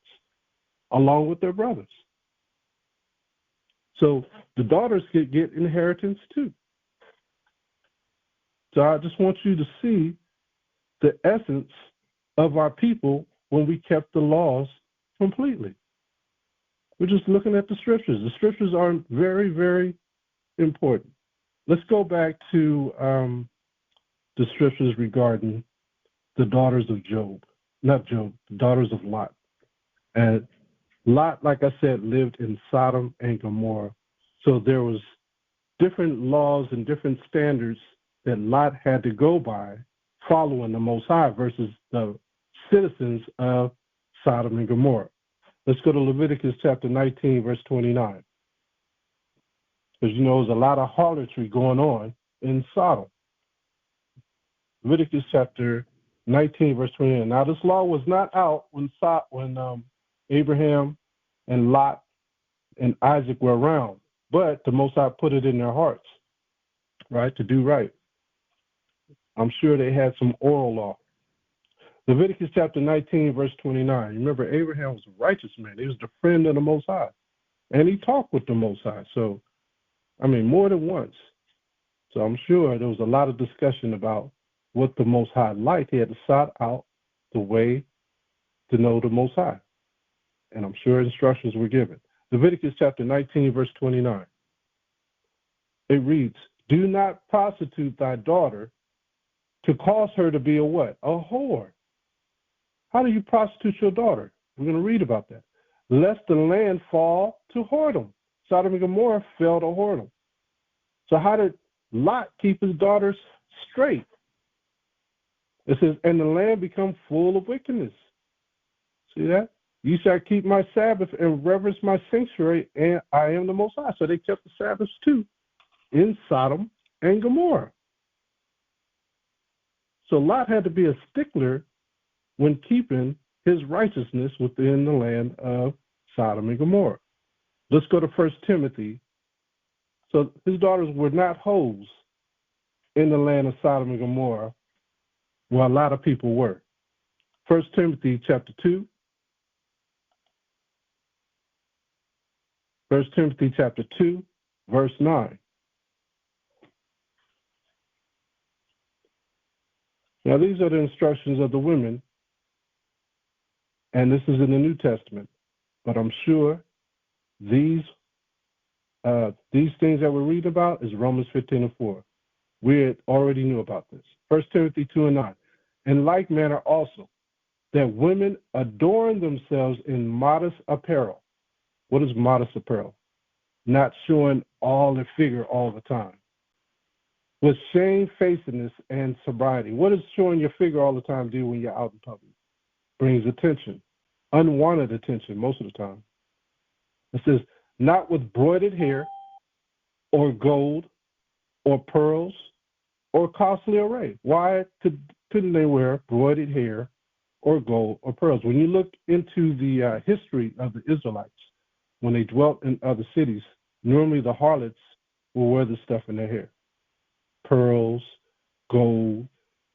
along with their brothers. So the daughters could get inheritance too. So I just want you to see the essence of our people when we kept the laws completely. We're just looking at the scriptures. The scriptures are very, very important. Let's go back to the scriptures regarding the daughters of Job. Not Job, the daughters of Lot. And Lot, like I said, lived in Sodom and Gomorrah. So there was different laws and different standards that Lot had to go by following the Most High versus the citizens of Sodom and Gomorrah. Let's go to Leviticus chapter 19, verse 29. Because you know there's a lot of harlotry going on in Sodom. Leviticus chapter 19, verse 29. Now this law was not out when Abraham and Lot and Isaac were around, but the Most High put it in their hearts, right, to do right. I'm sure they had some oral law. Leviticus chapter 19, verse 29. Remember, Abraham was a righteous man. He was the friend of the Most High. And he talked with the Most High. So, I mean, more than once. So I'm sure there was a lot of discussion about what the Most High liked. He had to sort out the way to know the Most High. And I'm sure instructions were given. Leviticus chapter 19, verse 29. It reads, do not prostitute thy daughter to cause her to be a what? A whore. How do you prostitute your daughter? We're going to read about that. Lest the land fall to whoredom. Sodom and Gomorrah fell to whoredom. So how did Lot keep his daughters straight? It says, and the land become full of wickedness. See that? You shall keep my Sabbath and reverence my sanctuary, and I am the Most High. So they kept the Sabbaths too in Sodom and Gomorrah. So Lot had to be a stickler when keeping his righteousness within the land of Sodom and Gomorrah. Let's go to 1 Timothy. So his daughters were not hoes in the land of Sodom and Gomorrah, where a lot of people were. 1 Timothy chapter 2. 1 Timothy chapter 2, verse 9. Now these are the instructions of the women, and this is in the New Testament, but I'm sure these things that we're reading about is Romans 15:4. We already knew about this. 1 Timothy 2 and 9. In like manner also, that women adorn themselves in modest apparel. What is modest apparel? Not showing all their figure all the time. with shamefacedness and sobriety. What does showing your figure all the time do when you're out in public? Brings attention, unwanted attention most of the time. It says, not with broided hair or gold or pearls or costly array. Why couldn't they wear broided hair or gold or pearls? When you look into the history of the Israelites, when they dwelt in other cities, normally the harlots will wear the stuff in their hair. Pearls, gold,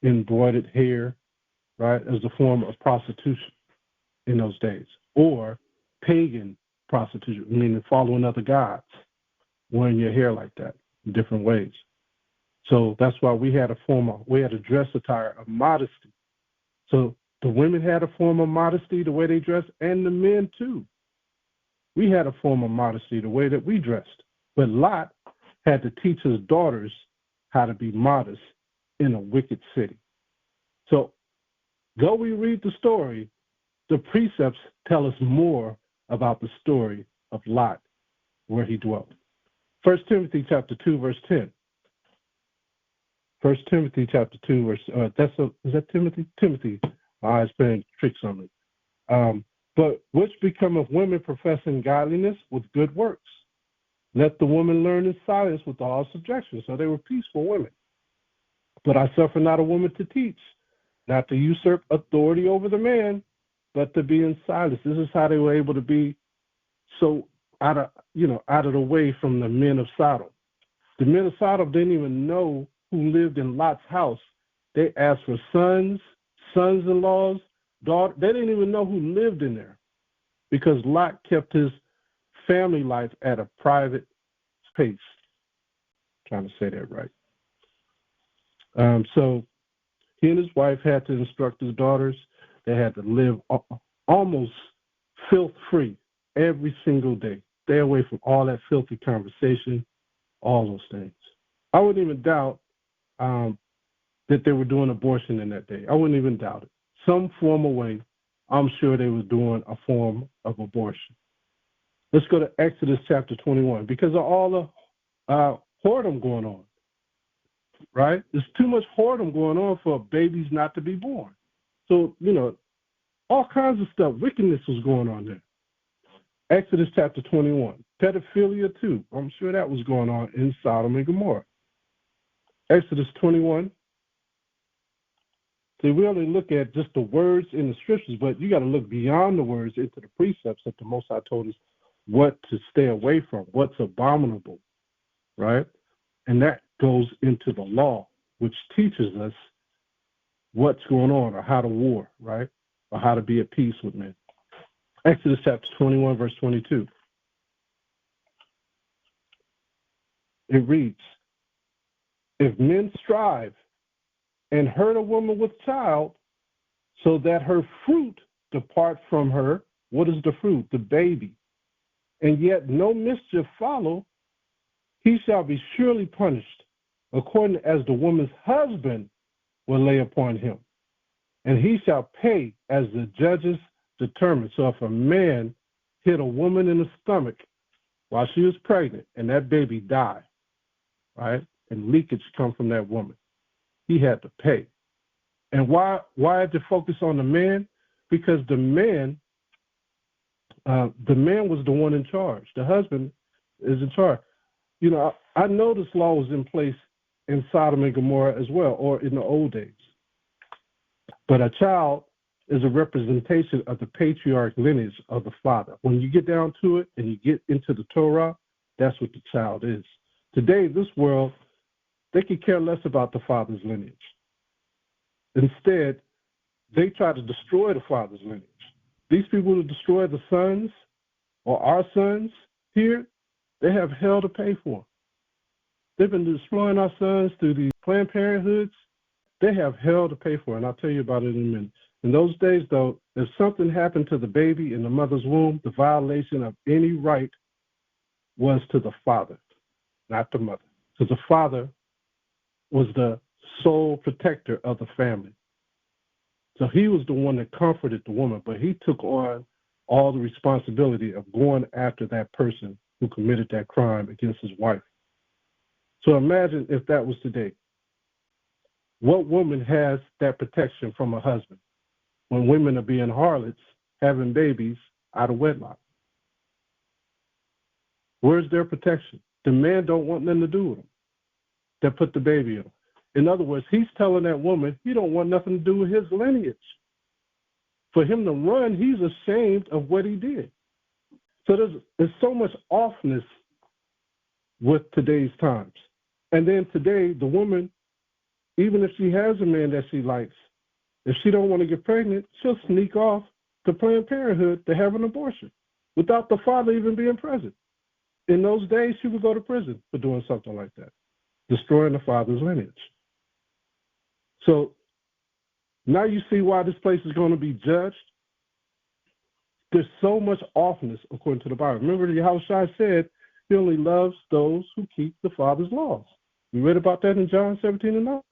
embroidered hair, right, as a form of prostitution in those days. Or pagan prostitution, meaning following other gods, wearing your hair like that in different ways. So that's why we had a dress attire of modesty. So the women had a form of modesty, the way they dressed, and the men too. We had a form of modesty, the way that we dressed. But Lot had to teach his daughters how to be modest in a wicked city. So though we read the story, the precepts tell us more about the story of Lot, where he dwelt. 1 Timothy chapter 2, verse 10. 1 Timothy chapter 2, verse, is that Timothy? Timothy. My eyes playing tricks on me. But which becometh women professing godliness with good works. Let the woman learn in silence with all subjection. So they were peaceful women. But I suffer not a woman to teach, not to usurp authority over the man, but to be in silence. This is how they were able to be so out of the way from the men of Sodom. The men of Sodom didn't even know who lived in Lot's house. They asked for sons-in-laws, daughters. They didn't even know who lived in there because Lot kept his family life at a private pace. Trying to say that right. So he and his wife had to instruct his daughters. They had to live almost filth-free every single day. Stay away from all that filthy conversation, all those things. I wouldn't even doubt that they were doing abortion in that day. I wouldn't even doubt it. Some form of way, I'm sure they were doing a form of abortion. Let's go to Exodus chapter 21 because of all the whoredom going on, right? There's too much whoredom going on for babies not to be born. So, all kinds of stuff, wickedness was going on there. Exodus chapter 21. Pedophilia too. I'm sure that was going on in Sodom and Gomorrah. Exodus 21. See, we only look at just the words in the scriptures, but you got to look beyond the words into the precepts that the Most High told us what to stay away from, what's abominable, right? And that goes into the law, which teaches us what's going on or how to war, right? Or how to be at peace with men. Exodus chapter 21, verse 22. It reads, if men strive and hurt a woman with child, so that her fruit depart from her, what is the fruit? The baby. And yet no mischief follow, he shall be surely punished, according as the woman's husband will lay upon him. And he shall pay as the judges determine. So if a man hit a woman in the stomach while she was pregnant and that baby died, right, and leakage come from that woman, he had to pay. And why had to focus on the man? Because the man was the one in charge. The husband is in charge. I know this law was in place in Sodom and Gomorrah as well, or in the old days. But a child is a representation of the patriarch lineage of the father. When you get down to it and you get into the Torah, that's what the child is. Today, this world, they could care less about the father's lineage. Instead, they try to destroy the father's lineage. These people who destroy the sons or our sons here, they have hell to pay for. They've been destroying our sons through these Planned Parenthoods. They have hell to pay for, and I'll tell you about it in a minute. In those days, though, if something happened to the baby in the mother's womb, the violation of any right was to the father, not the mother. Because the father was the sole protector of the family. So he was the one that comforted the woman, but he took on all the responsibility of going after that person who committed that crime against his wife. So imagine if that was today. What woman has that protection from a husband when women are being harlots, having babies out of wedlock? Where's their protection? The man don't want nothing to do with them that put the baby in them. In other words, he's telling that woman he don't want nothing to do with his lineage. For him to run, he's ashamed of what he did. So there's so much offness with today's times. And then today, the woman, even if she has a man that she likes, if she don't want to get pregnant, she'll sneak off to Planned Parenthood to have an abortion without the father even being present. In those days, she would go to prison for doing something like that, destroying the father's lineage. So now you see why this place is going to be judged. There's so much offness according to the Bible. Remember, Yahawashi said he only loves those who keep the Father's laws. We read about that in John 17:9.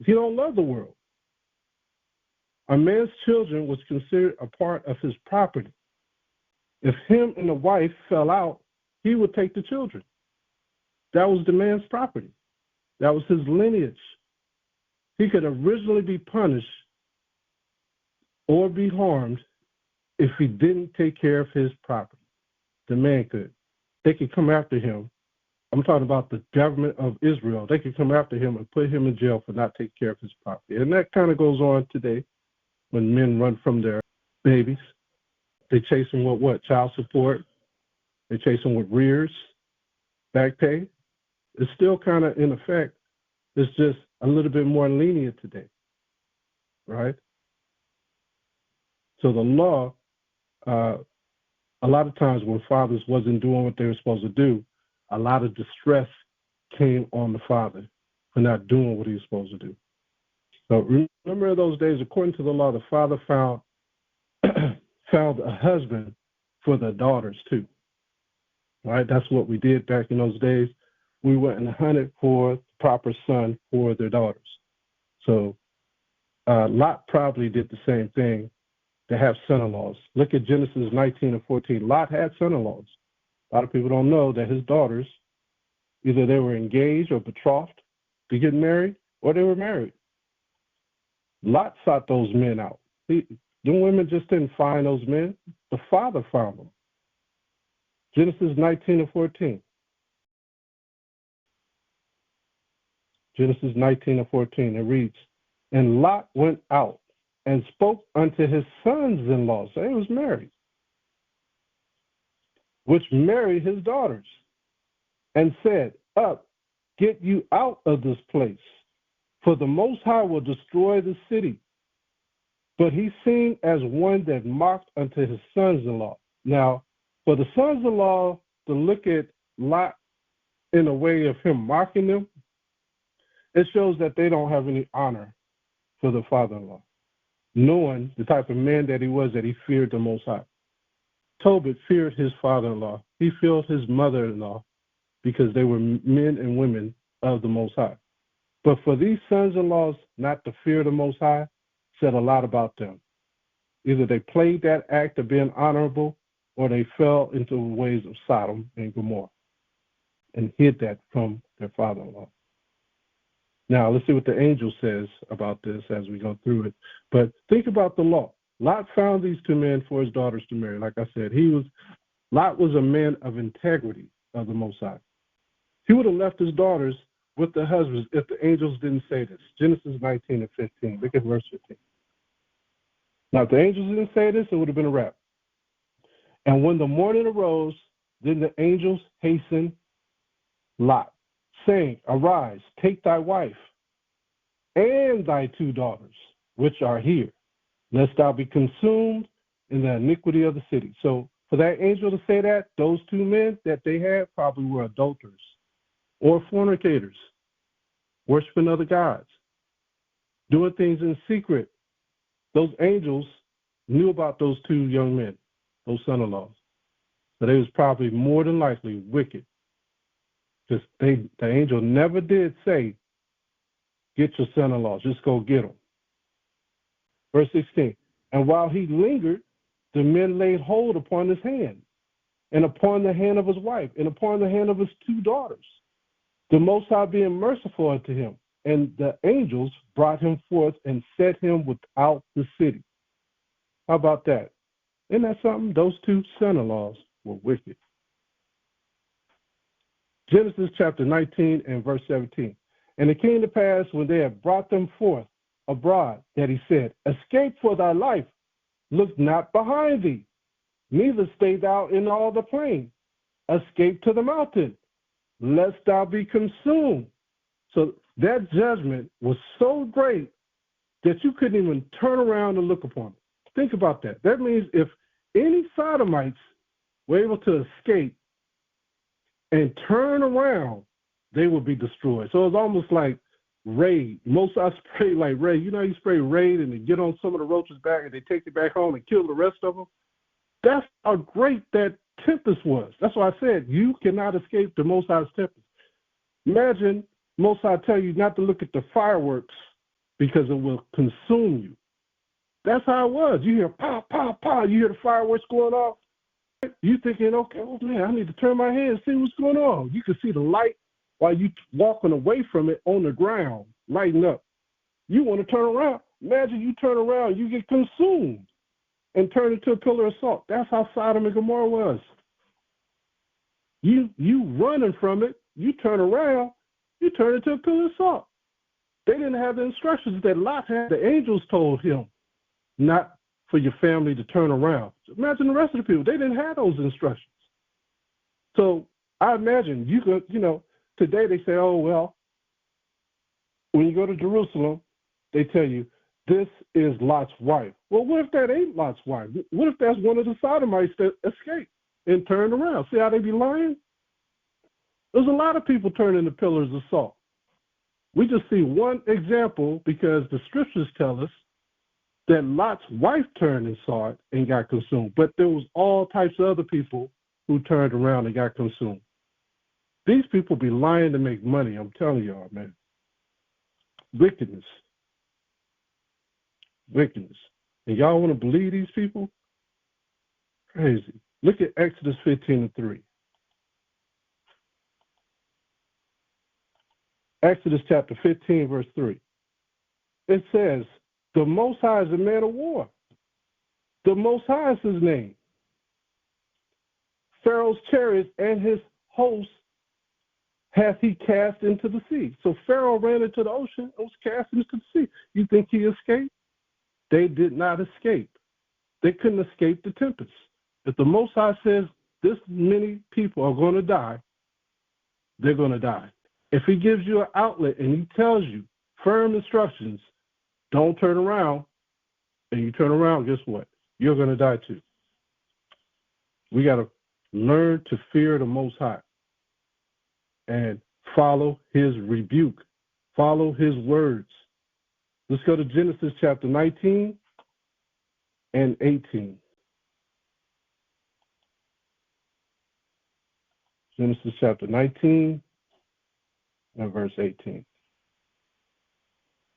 He don't love the world. A man's children was considered a part of his property. If him and the wife fell out, he would take the children. That was the man's property. That was his lineage. He could originally be punished or be harmed if he didn't take care of his property. The man could. They could come after him. I'm talking about the government of Israel. They could come after him and put him in jail for not taking care of his property. And that kind of goes on today when men run from their babies. They chase them with what? Child support. They chase them with rears, back pay. It's still kind of in effect. It's just a little bit more lenient today, right? So the law, a lot of times when fathers wasn't doing what they were supposed to do, a lot of distress came on the father for not doing what he was supposed to do. So remember those days, according to the law, the father found a husband for the daughters too. Right? That's what we did back in those days. We went and hunted for the proper son for their daughters. So Lot probably did the same thing to have son-in-laws. Look at Genesis 19 and 14. Lot had son-in-laws. A lot of people don't know that his daughters, either they were engaged or betrothed to get married, or they were married. Lot sought those men out. The women just didn't find those men. The father found them. Genesis 19 and 14. Genesis 19 and 14. It reads, and Lot went out and spoke unto his sons-in-law. So he was married, which married his daughters, and said, up, get you out of this place, for the Most High will destroy the city. But he seemed as one that mocked unto his sons-in-law. Now, for the sons-in-law to look at Lot in a way of him mocking them, it shows that they don't have any honor for the father-in-law, knowing the type of man that he was, that he feared the Most High. Tobit feared his father-in-law. He feared his mother-in-law because they were men and women of the Most High. But for these sons-in-laws not to fear the Most High said a lot about them. Either they played that act of being honorable, or they fell into the ways of Sodom and Gomorrah and hid that from their father-in-law. Now, let's see what the angel says about this as we go through it. But think about the law. Lot found these two men for his daughters to marry. Like I said, Lot was a man of integrity of the Most High. He would have left his daughters with the husbands if the angels didn't say this. Genesis 19 and 15. Look at verse 15. Now, if the angels didn't say this, it would have been a wrap. And when the morning arose, then the angels hastened Lot, saying, arise, take thy wife and thy two daughters, which are here, lest thou be consumed in the iniquity of the city. So for that angel to say that, those two men that they had probably were adulterers or fornicators, worshiping other gods, doing things in secret. Those angels knew about those two young men, those son-in-laws. So they was probably more than likely wicked. Just the angel never did say, get your son-in-laws, just go get them. Verse 16, and while he lingered, the men laid hold upon his hand, and upon the hand of his wife, and upon the hand of his two daughters. The Most High being merciful unto him, and the angels brought him forth and set him without the city. How about that? Isn't that something? Those two son-in-laws were wicked. Genesis chapter 19 and verse 17. And it came to pass when they had brought them forth abroad that he said, escape for thy life, look not behind thee, neither stay thou in all the plain. Escape to the mountain, lest thou be consumed. So that judgment was so great that you couldn't even turn around and look upon it. Think about that. That means if any Sodomites were able to escape and turn around, they would be destroyed. So it's almost like raid. Most I spray like raid. You know, you spray raid and they get on some of the roaches back and they take it back home and kill the rest of them. That's how great that tempest was. That's why I said you cannot escape the Most High's tempest. Imagine Most High tell you not to look at the fireworks because it will consume you. That's how it was. You hear pow, pow, pow. You hear the fireworks going off. You thinking, okay, oh man, I need to turn my head and see what's going on. You can see the light while you walking away from it on the ground, lighting up. You want to turn around. Imagine you turn around, you get consumed and turn into a pillar of salt. That's how Sodom and Gomorrah was. You running from it, you turn around, you turn into a pillar of salt. They didn't have the instructions that Lot had. The angels told him not for your family to turn around. Imagine the rest of the people. They didn't have those instructions. So I imagine you could, today they say, oh, well, when you go to Jerusalem, they tell you, this is Lot's wife. Well, what if that ain't Lot's wife? What if that's one of the Sodomites that escaped and turned around? See how they be lying? There's a lot of people turning to pillars of salt. We just see one example because the scriptures tell us that Lot's wife turned and saw it and got consumed. But there was all types of other people who turned around and got consumed. These people be lying to make money. I'm telling y'all, man. Wickedness. Wickedness. And y'all want to believe these people? Crazy. Look at Exodus 15:3. Exodus chapter 15, verse 3. It says, the Most High is a man of war. The Most High is his name. Pharaoh's chariots and his hosts hath he cast into the sea. So Pharaoh ran into the ocean and was cast into the sea. You think he escaped? They did not escape. They couldn't escape the tempest. If the Most High says this many people are going to die, they're going to die. If he gives you an outlet and he tells you firm instructions, don't turn around, and you turn around, guess what? You're going to die too. We got to learn to fear the Most High and follow his rebuke, follow his words. Let's go to Genesis chapter 19 and 18. Genesis chapter 19 and verse 18.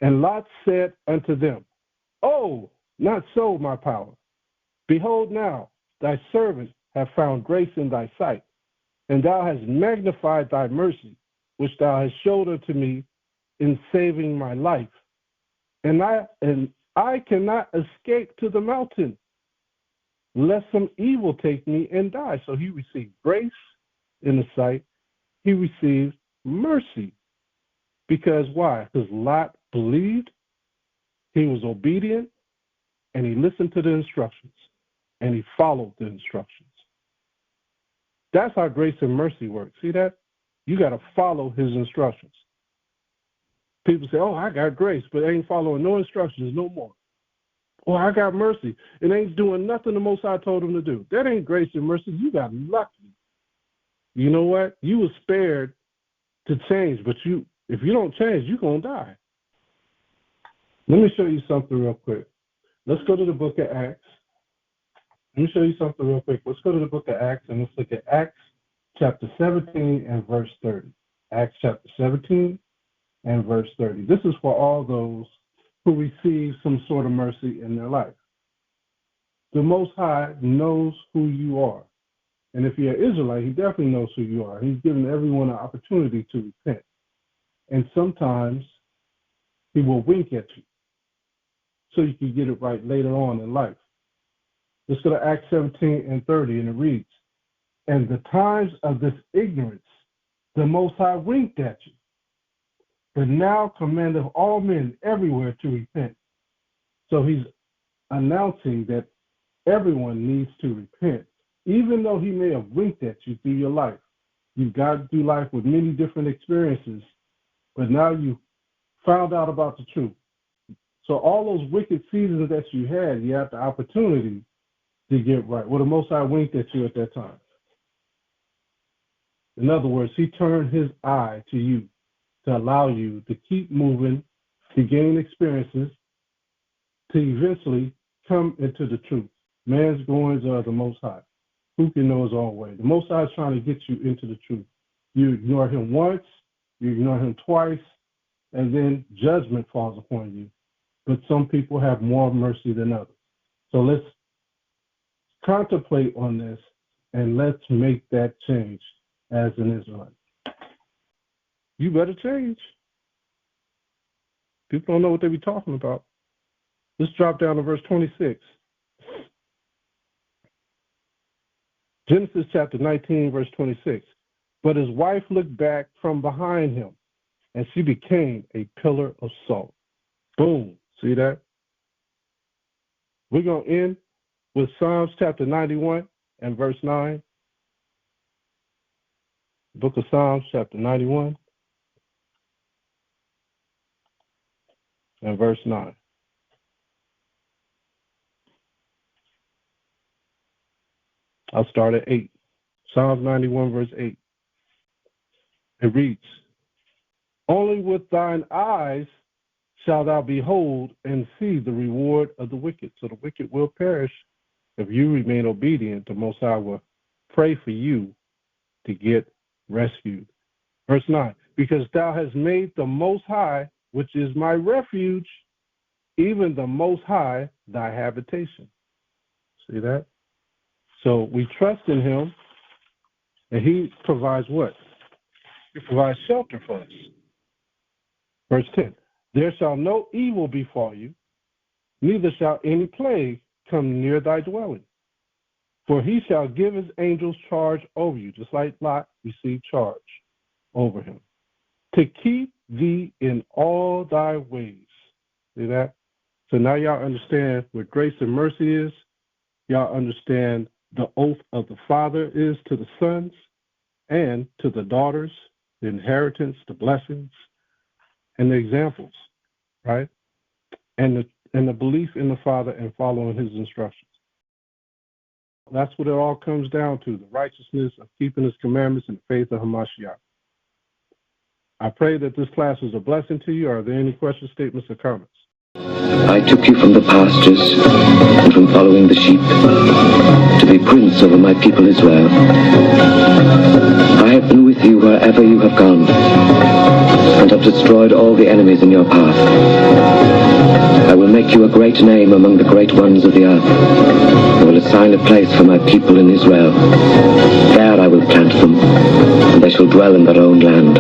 And Lot said unto them, oh, not so, my power. Behold now, thy servants have found grace in thy sight, and thou hast magnified thy mercy, which thou hast showed unto me in saving my life. And I cannot escape to the mountain, lest some evil take me and die. So he received grace in the sight. He received mercy. Because why? Because Lot believed, he was obedient, and he listened to the instructions, and he followed the instructions. That's how grace and mercy work. See that? You got to follow his instructions. People say, oh, I got grace, but ain't following no instructions no more. Oh, I got mercy. It ain't doing nothing the Most High told him to do. That ain't grace and mercy. You got lucky. You know what? You were spared to change, but if you don't change, you're going to die. Let me show you something real quick. Let's go to the book of Acts. Let me show you something real quick. Let's go to the book of Acts, and let's look at Acts chapter 17 and verse 30. Acts chapter 17 and verse 30. This is for all those who receive some sort of mercy in their life. The Most High knows who you are. And if you're an Israelite, he definitely knows who you are. He's given everyone an opportunity to repent. And sometimes he will wink at you so you can get it right later on in life. Let's go to Acts 17 and 30, and it reads, "And the times of this ignorance, the Most High winked at you, but now commandeth all men everywhere to repent." So he's announcing that everyone needs to repent. Even though he may have winked at you through your life, you've got through life with many different experiences, but now you found out about the truth. So all those wicked seasons that you had the opportunity to get right. Well, the Most High winked at you at that time. In other words, he turned his eye to you to allow you to keep moving, to gain experiences, to eventually come into the truth. Man's goings are the Most High. Who can know his own way? The Most High is trying to get you into the truth. You ignore him once, you ignore him twice, and then judgment falls upon you. But some people have more mercy than others. So let's contemplate on this and let's make that change as an Israelite. You better change. People don't know what they be talking about. Let's drop down to verse 26. Genesis chapter 19, verse 26. But his wife looked back from behind him, and she became a pillar of salt. Boom. See that? We're going to end with Psalms chapter 91 and verse 9. Book of Psalms chapter 91 and verse 9. I'll start at 8. Psalms 91 verse 8. It reads, "Only with thine eyes shalt thou behold and see the reward of the wicked." So the wicked will perish if you remain obedient. The Most High will pray for you to get rescued. Verse 9, "Because thou hast made the Most High, which is my refuge, even the Most High, thy habitation." See that? So we trust in him, and he provides what? He provides shelter for us. Verse 10, "There shall no evil befall you, neither shall any plague come near thy dwelling. For he shall give his angels charge over you," just like Lot received charge over him, "to keep thee in all thy ways." See that? So now y'all understand what grace and mercy is. Y'all understand the oath of the Father is to the sons and to the daughters, the inheritance, the blessings, and the examples, right? And the belief in the Father and following his instructions. That's what it all comes down to, the righteousness of keeping his commandments and the faith of Hamashiach. I pray that this class was a blessing to you. Are there any questions, statements, or comments? I took you from the pastures and from following the sheep to be prince over my people Israel. I have been with you wherever you have gone and have destroyed all the enemies in your path. I will make you a great name among the great ones of the earth. I will assign a place for my people in Israel. There I will plant them, and they shall dwell in their own land.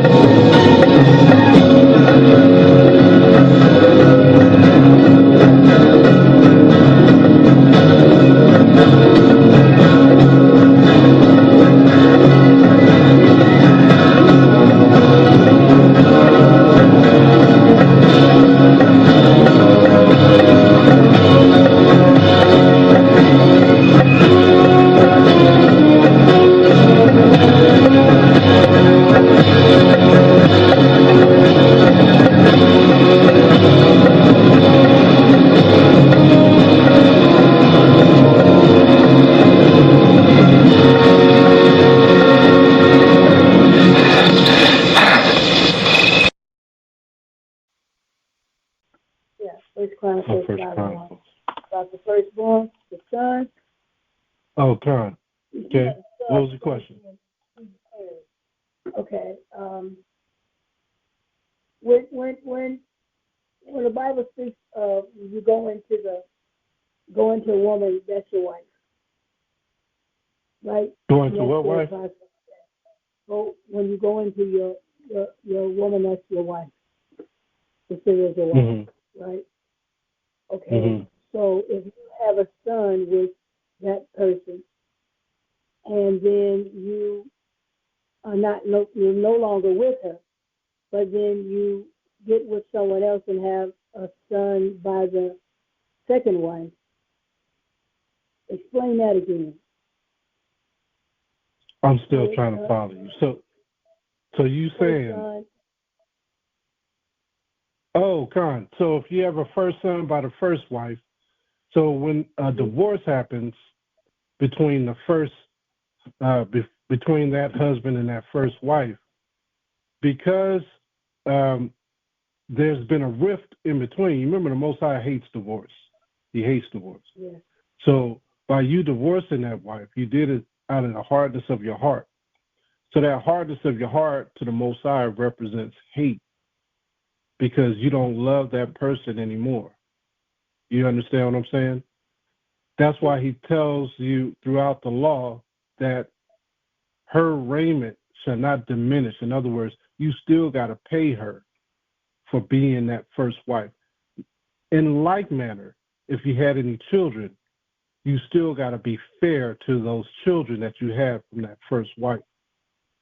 About the firstborn, the son. Oh, God. Okay. What was the question? Okay. When the Bible speaks of you go into a woman, that's your wife. right? Going to what wife? So when you go into your woman that's your wife, consider as your wife, right? Okay. So if you have a son with that person, and then you are you're no longer with her, but then you get with someone else and have a son by the second wife. Explain that again. I'm still trying to follow you. So you saying, Con. So if you have a first son by the first wife, so when a divorce happens between the first, between that husband and that first wife, because there's been a rift in between. You remember the Most High hates divorce. He hates divorce. Yeah. So by you divorcing that wife, you did it out of the hardness of your heart. So that hardness of your heart to the Most High represents hate because you don't love that person anymore. You understand what I'm saying? That's why he tells you throughout the law that her raiment shall not diminish. In other words, you still got to pay her for being that first wife. In like manner, if you had any children, you still got to be fair to those children that you have from that first wife,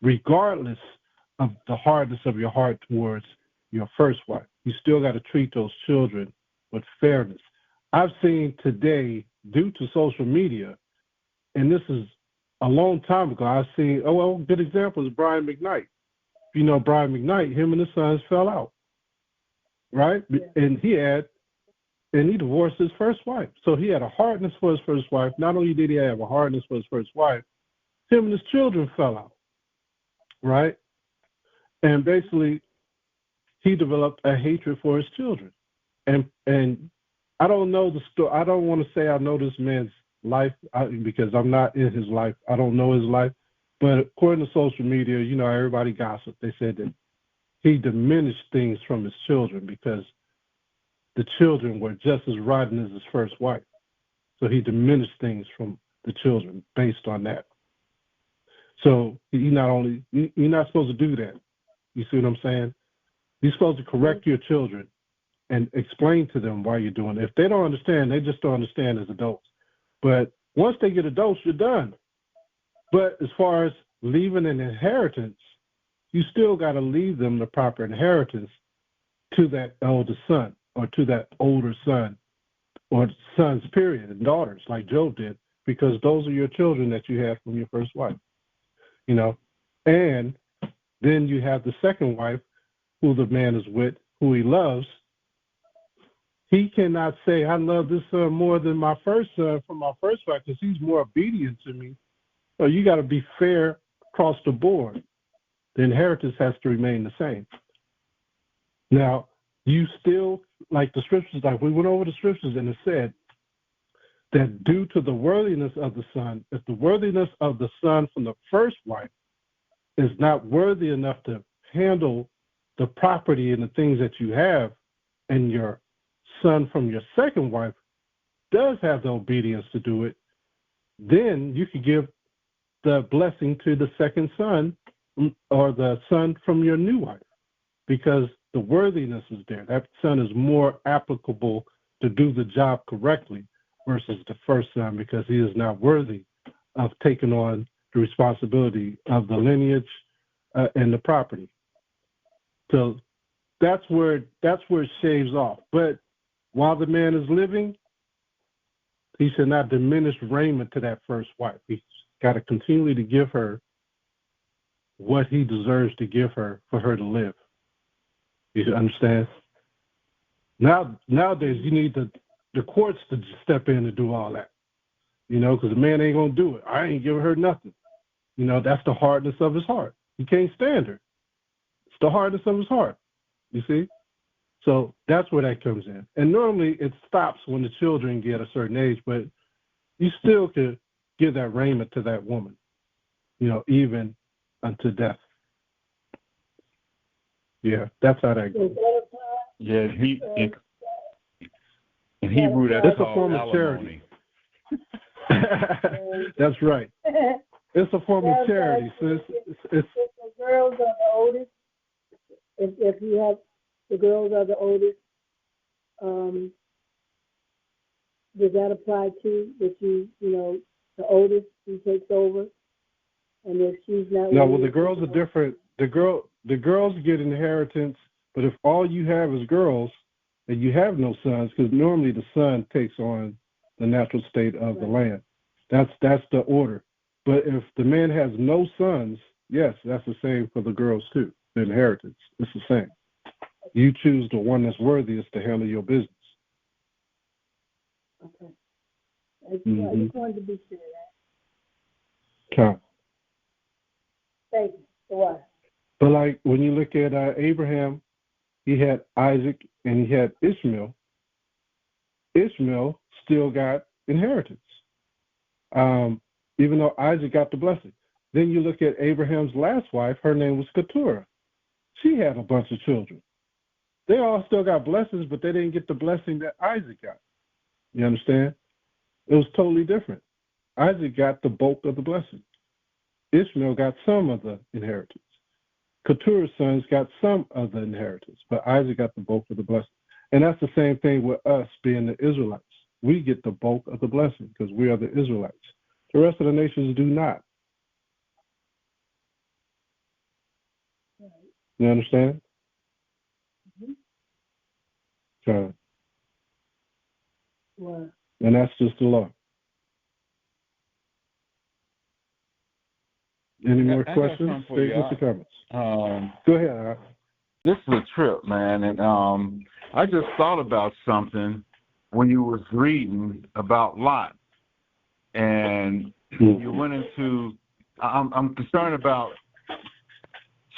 regardless of the hardness of your heart towards your first wife. You still got to treat those children with fairness. I've seen today, due to social media, and this is a long time ago, I've seen, a good example is Brian McKnight. If you know Brian McKnight, him and his sons fell out, right? Yeah. And he divorced his first wife. So he had a hardness for his first wife. Not only did he have a hardness for his first wife, him and his children fell out, right? And basically, he developed a hatred for his children. And I don't know the story. I don't want to say I know this man's life because I'm not in his life. I don't know his life. But according to social media, you know, everybody gossiped. They said that he diminished things from his children because the children were just as rotten as his first wife. So he diminished things from the children based on that. So you're not supposed to do that. You see what I'm saying? You're supposed to correct your children and explain to them why you're doing it. If they don't understand, they just don't understand as adults. But once they get adults, you're done. But as far as leaving an inheritance, you still got to leave them the proper inheritance to that elder son or to that older son or sons, period, and daughters like Job did, because those are your children that you had from your first wife, you know. And then you have the second wife who the man is with, who he loves. He cannot say, I love this son more than my first son from my first wife because he's more obedient to me. So you got to be fair across the board. The inheritance has to remain the same. Now, you still, like the scriptures, like we went over the scriptures and it said that due to the worthiness of the son, if the worthiness of the son from the first wife is not worthy enough to handle the property and the things that you have, and your son from your second wife does have the obedience to do it, then you could give the blessing to the second son or the son from your new wife because the worthiness is there. That son is more applicable to do the job correctly versus the first son because he is not worthy of taking on the responsibility of the lineage and the property. So that's where it shaves off. But while the man is living, he should not diminish raiment to that first wife. He's got to continually to give her what he deserves to give her for her to live. You understand? Nowadays, you need the courts to step in and do all that, you know, because the man ain't going to do it. I ain't giving her nothing. You know, that's the hardness of his heart. He can't stand her. It's the hardness of his heart, you see? So that's where that comes in. And normally it stops when the children get a certain age, but you still could give that raiment to that woman, you know, even unto death. Yeah, that's how that goes. Yeah, in Hebrew, that's a form of charity. That's right. It's a form of charity. So if the girls are the oldest, if you have the girls are the oldest, does that apply to that you know the oldest who takes over, and if she's not? No, well, the girls are different. The girls get inheritance, but if all you have is girls and you have no sons, because normally the son takes on the natural state of the land. That's the order. But if the man has no sons, yes, that's the same for the girls too. The inheritance, it's the same. You choose the one that's worthiest to handle your business. Okay. I just wanted to be sure of that. Okay. Thank you. So what? But like when you look at Abraham, he had Isaac and he had Ishmael. Ishmael still got inheritance, even though Isaac got the blessing. Then you look at Abraham's last wife, her name was Keturah. She had a bunch of children. They all still got blessings, but they didn't get the blessing that Isaac got. You understand? It was totally different. Isaac got the bulk of the blessing. Ishmael got some of the inheritance. Keturah's sons got some of the inheritance, but Isaac got the bulk of the blessing. And that's the same thing with us being the Israelites. We get the bulk of the blessing because we are the Israelites. The rest of the nations do not. You understand? So, and that's just the law. Any more questions? Statements or comments? Go ahead. This is a trip, man, and I just thought about something when you was reading about Lot, and you went into. I'm concerned about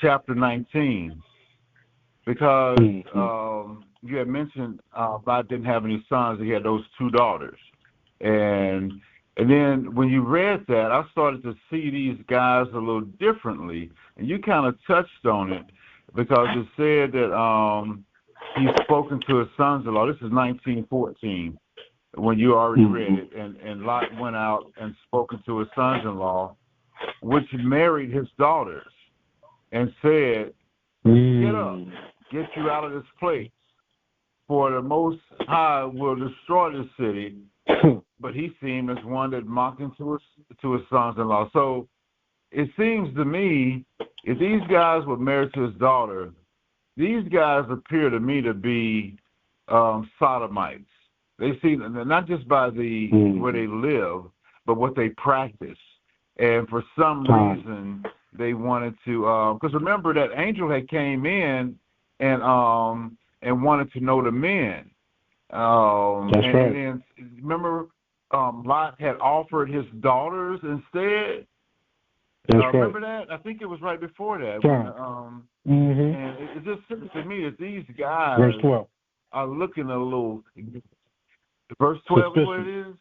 chapter 19 because you had mentioned Lot didn't have any sons; he had those two daughters, and then when you read that, I started to see these guys a little differently, and you kind of touched on it. Because it said that he's spoken to his sons-in-law. This is 1914 when you already read it. And Lot went out and spoken to his sons-in-law, which married his daughters, and said, get up, get you out of this place, for the Most High will destroy this city. But he seemed as one that mocked him to his sons-in-law. So it seems to me, if these guys were married to his daughter, these guys appear to me to be sodomites. They see not just by the where they live, but what they practice. And for some reason, they wanted to. Because remember that angel had came in and wanted to know the men. That's right. And then remember, Lot had offered his daughters instead. Remember that? I think it was right before that. And it just seems to me that these guys Verse 12. are looking a little. Verse 12 is what it is?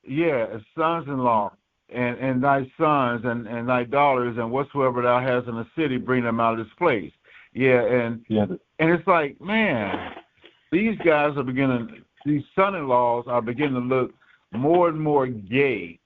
Yeah, sons-in-law, and thy sons and thy daughters, and whatsoever thou hast in the city, bring them out of this place. And it's like, man, these guys are these son-in-laws are beginning to look more and more gay.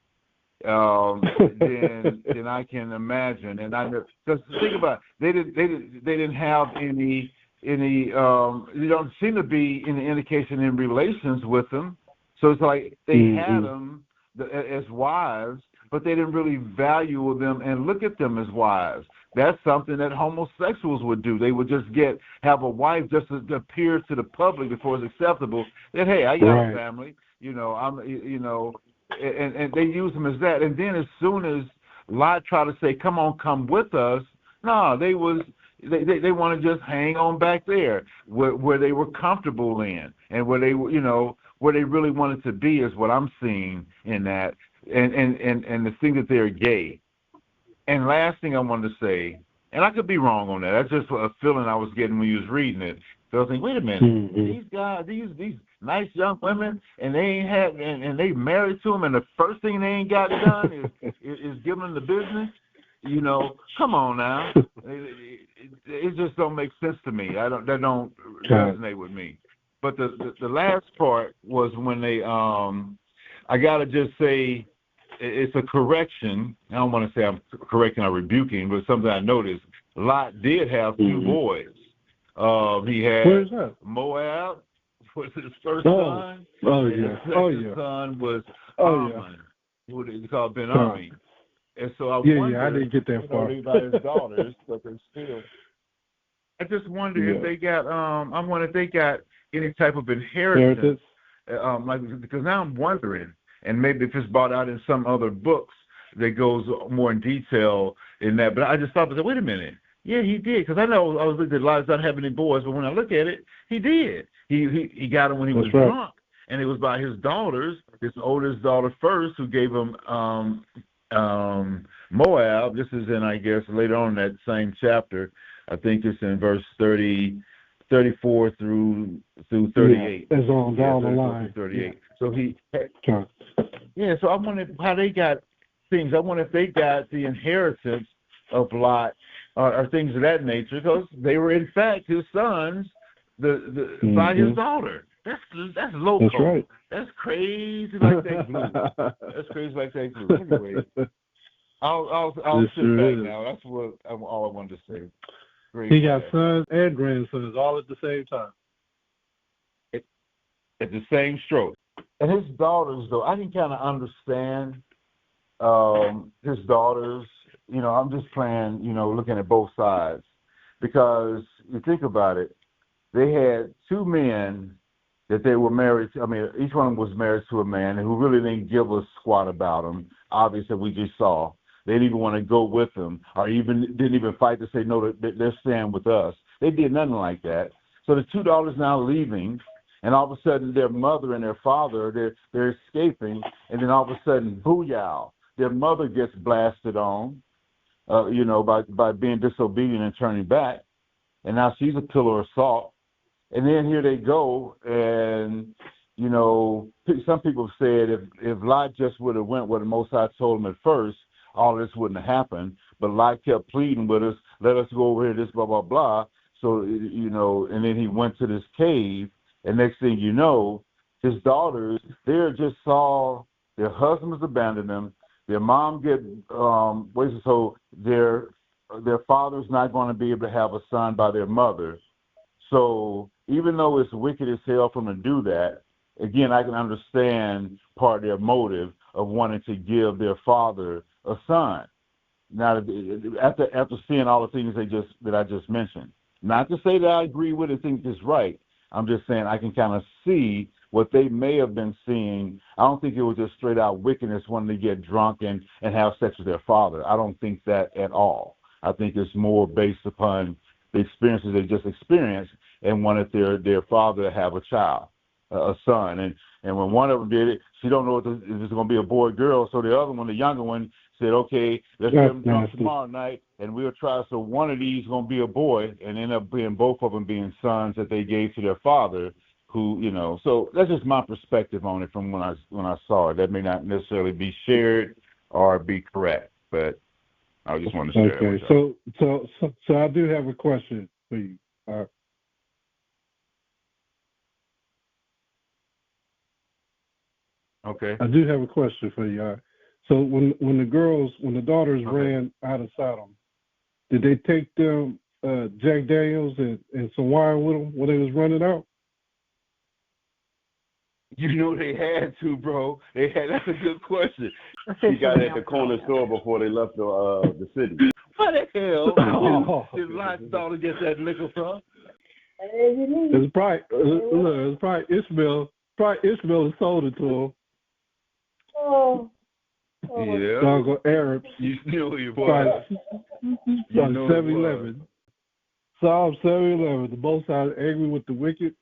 Than I can imagine, and I just think about it, they didn't have any they don't seem to be any indication in relations with them, so it's like they had them as wives, but they didn't really value them and look at them as wives. That's something that homosexuals would do. They would just have a wife just to appear to the public before it's acceptable. That hey, I got a family, And they use them as that. And then as soon as Lot tried to say, come with us, no, they want to just hang on back there where they were comfortable in and where they where they really wanted to be is what I'm seeing in that. And the thing that they're gay. And last thing I wanted to say, and I could be wrong on that. That's just a feeling I was getting when you was reading it. So I was thinking, wait a minute, these guys, these nice young women, and they ain't had, and they married to them, and the first thing they ain't got done is give them the business. Come on now. It just don't make sense to me. That don't resonate with me. But the last part was when they, I gotta just say, it's a correction. I don't want to say I'm correcting or rebuking, but something I noticed. Lot did have two boys. He had Moab was his first son. Oh, and yeah. His second son was Ammon, who they called Ben-Ami. And so I wonder, I didn't get that far. By his daughters, but they're still. I just wonder if they got. I wonder if they got any type of inheritance. Because now I'm wondering, and maybe if it's brought out in some other books that goes more in detail in that. But I just thought, wait a minute. Yeah, he did. Because I know I was looking at Lot not having any boys, but when I look at it, he did. He got him when he was drunk, and it was by his daughters, his oldest daughter first, who gave him Moab. This is in, I guess, later on in that same chapter. I think it's in verse 34 through 38. It's on down the line. 38. So he. Yeah. So I wonder how they got things. I wonder if they got the inheritance of Lot or things of that nature, because they were in fact his sons, by his daughter. That's local. That's right. That's crazy like they blew. That's crazy like they blew. Anyway, I'll sit back now. That's all I wanted to say. Great. He got sons and grandsons all at the same time. At the same stroke. And his daughters, though, I can kind of understand his daughters. I'm just playing, looking at both sides. Because you think about it, they had two men that they were married to. I mean, each one of them was married to a man who really didn't give a squat about him. Obviously, we just saw. They didn't even want to go with them, or didn't even fight to say, no, they're staying with us. They did nothing like that. So the two daughters now leaving, and all of a sudden their mother and their father, they're escaping, and then all of a sudden, booyah, their mother gets blasted on, by being disobedient and turning back, and now she's a pillar of salt. And then here they go, and, some people have said if Lot just would have went where the Most High told him at first, all this wouldn't have happened. But Lot kept pleading with us, let us go over here, this, blah, blah, blah. So, and then he went to this cave, and next thing you know, his daughters, they just saw their husbands abandon them, their mom get, so their father's not going to be able to have a son by their mother. So even though it's wicked as hell for them to do that, again, I can understand part of their motive of wanting to give their father a son. Now, after seeing all the things that I just mentioned, not to say that I agree with it, think it's right. I'm just saying I can kind of see what they may have been seeing. I don't think it was just straight out wickedness wanting to get drunk and have sex with their father. I don't think that at all. I think it's more based upon the experiences they just experienced and wanted their father to have a child, a son. And when one of them did it, she don't know if it's going to be a boy or girl. So the other one, the younger one, said, okay, let's get them drunk tomorrow night, and we'll try. So one of these is going to be a boy, and end up being both of them being sons that they gave to their father, who, So that's just my perspective on it from when I saw it. That may not necessarily be shared or be correct, but I just want to share it with y'all. So I do have a question for you. Okay. I do have a question for you. So when the daughters ran out of Sodom, did they take them Jack Daniels and some wine with them when they was running out? They had to, bro. That's a good question. He got at the corner store before they left the city. What the hell did Lot's daughter get that liquor from? It's probably Ishmael. Probably Ishmael sold it to him. Oh. Yeah. Doggone Arabs. You knew who you was. Psalm 7:11. Psalm 7:11. The Most High is angry with the wicked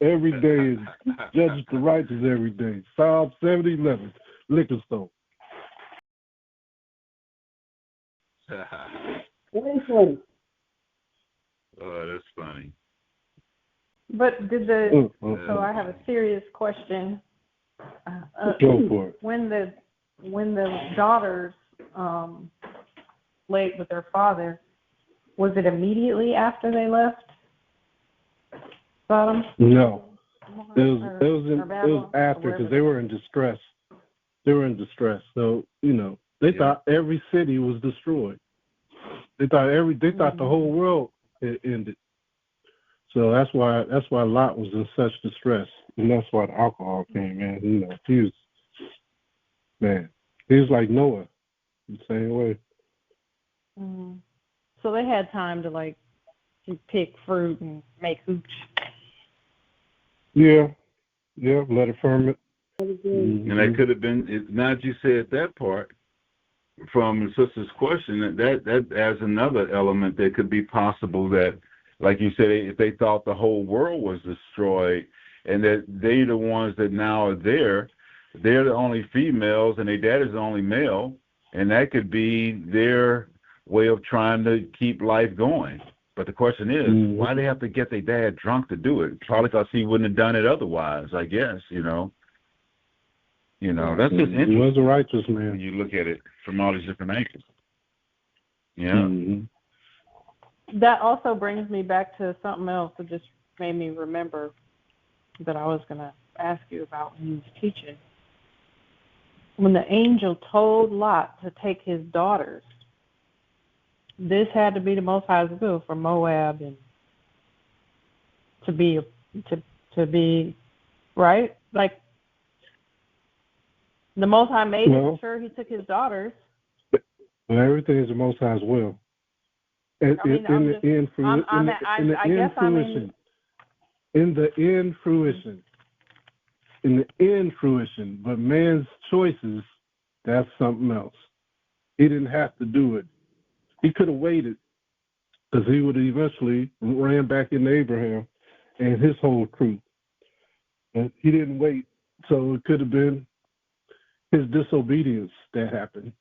every day and judges the righteous every day. Psalm 7:11. Liquor store. Very funny. Oh, that's funny. But so I have a serious question. Go for it. When the daughters laid with their father, was it immediately after they left Sodom? No, it was after, because they were in distress. They were in distress. So, they thought every city was destroyed. They thought the whole world had ended. So that's why Lot was in such distress. And that's why the alcohol came, man. He was like Noah, the same way. Mm-hmm. So they had time to pick fruit and make hooch. Yeah, let it ferment. And that could have been, now that you said that part, from the sister's question, that adds another element that could be possible that, like you said, if they thought the whole world was destroyed and that they're the ones that now are there, they're the only females and their dad is the only male, and that could be their way of trying to keep life going. But the question is, why do they have to get their dad drunk to do it? Probably because he wouldn't have done it otherwise, I guess, that's just interesting. He was a righteous man. When you look at it from all these different angles. Yeah. Mm-hmm. That also brings me back to something else that just made me remember that I was going to ask you about when you was teaching. When the angel told Lot to take his daughters, this had to be the Most High's will for Moab and to be right? Like, the Most High made sure he took his daughters. Well, everything is the Most High's will. In the end fruition, but man's choices, that's something else. He didn't have to do it. He could have waited, because he would have eventually ran back into Abraham and his whole crew. But he didn't wait, so it could have been his disobedience that happened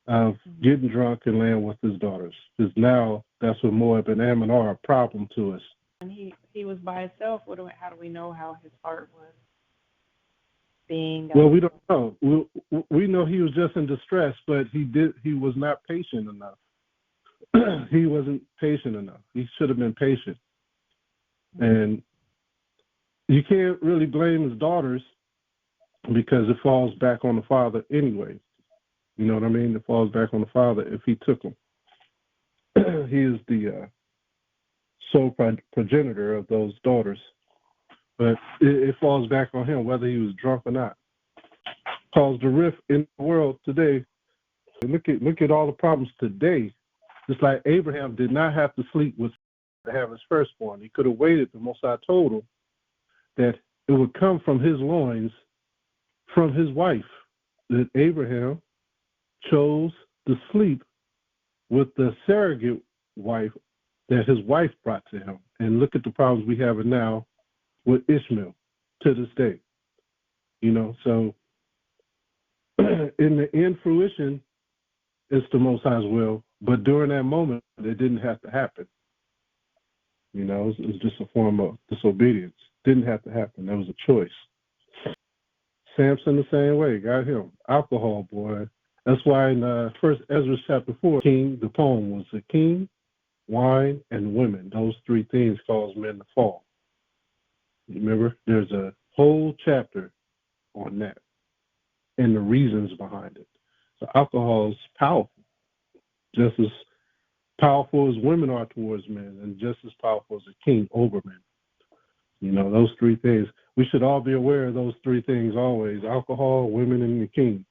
of getting drunk and laying with his daughters. Because now that's what Moab and Ammon are a problem to us. And he was by himself. How do we know how his heart was being? Well, we don't know. We know he was just in distress, but he was not patient enough. He wasn't patient enough. He should have been patient. And you can't really blame his daughters because it falls back on the father anyway. You know what I mean? It falls back on the father if he took them. He is the sole progenitor of those daughters. But it falls back on him whether he was drunk or not. Caused the rift in the world today. Look at all the problems today. Just like Abraham did not have to sleep with to have his firstborn. He could have waited. The Most High told him that it would come from his loins, from his wife. That Abraham chose to sleep with the surrogate wife that his wife brought to him. And look at the problems we have now with Ishmael to this day. So in the end fruition, it's the Most High's will. But during that moment, it didn't have to happen. It's just a form of disobedience. Didn't have to happen. That was a choice. Samson the same way. Got him. Alcohol, boy. That's why in 1 Ezra chapter 4, the poem was the king, wine, and women. Those three things cause men to fall. Remember, there's a whole chapter on that and the reasons behind it. So alcohol is powerful, just as powerful as women are towards men, and just as powerful as a king over men. Those three things. We should all be aware of those three things always: alcohol, women, and the king.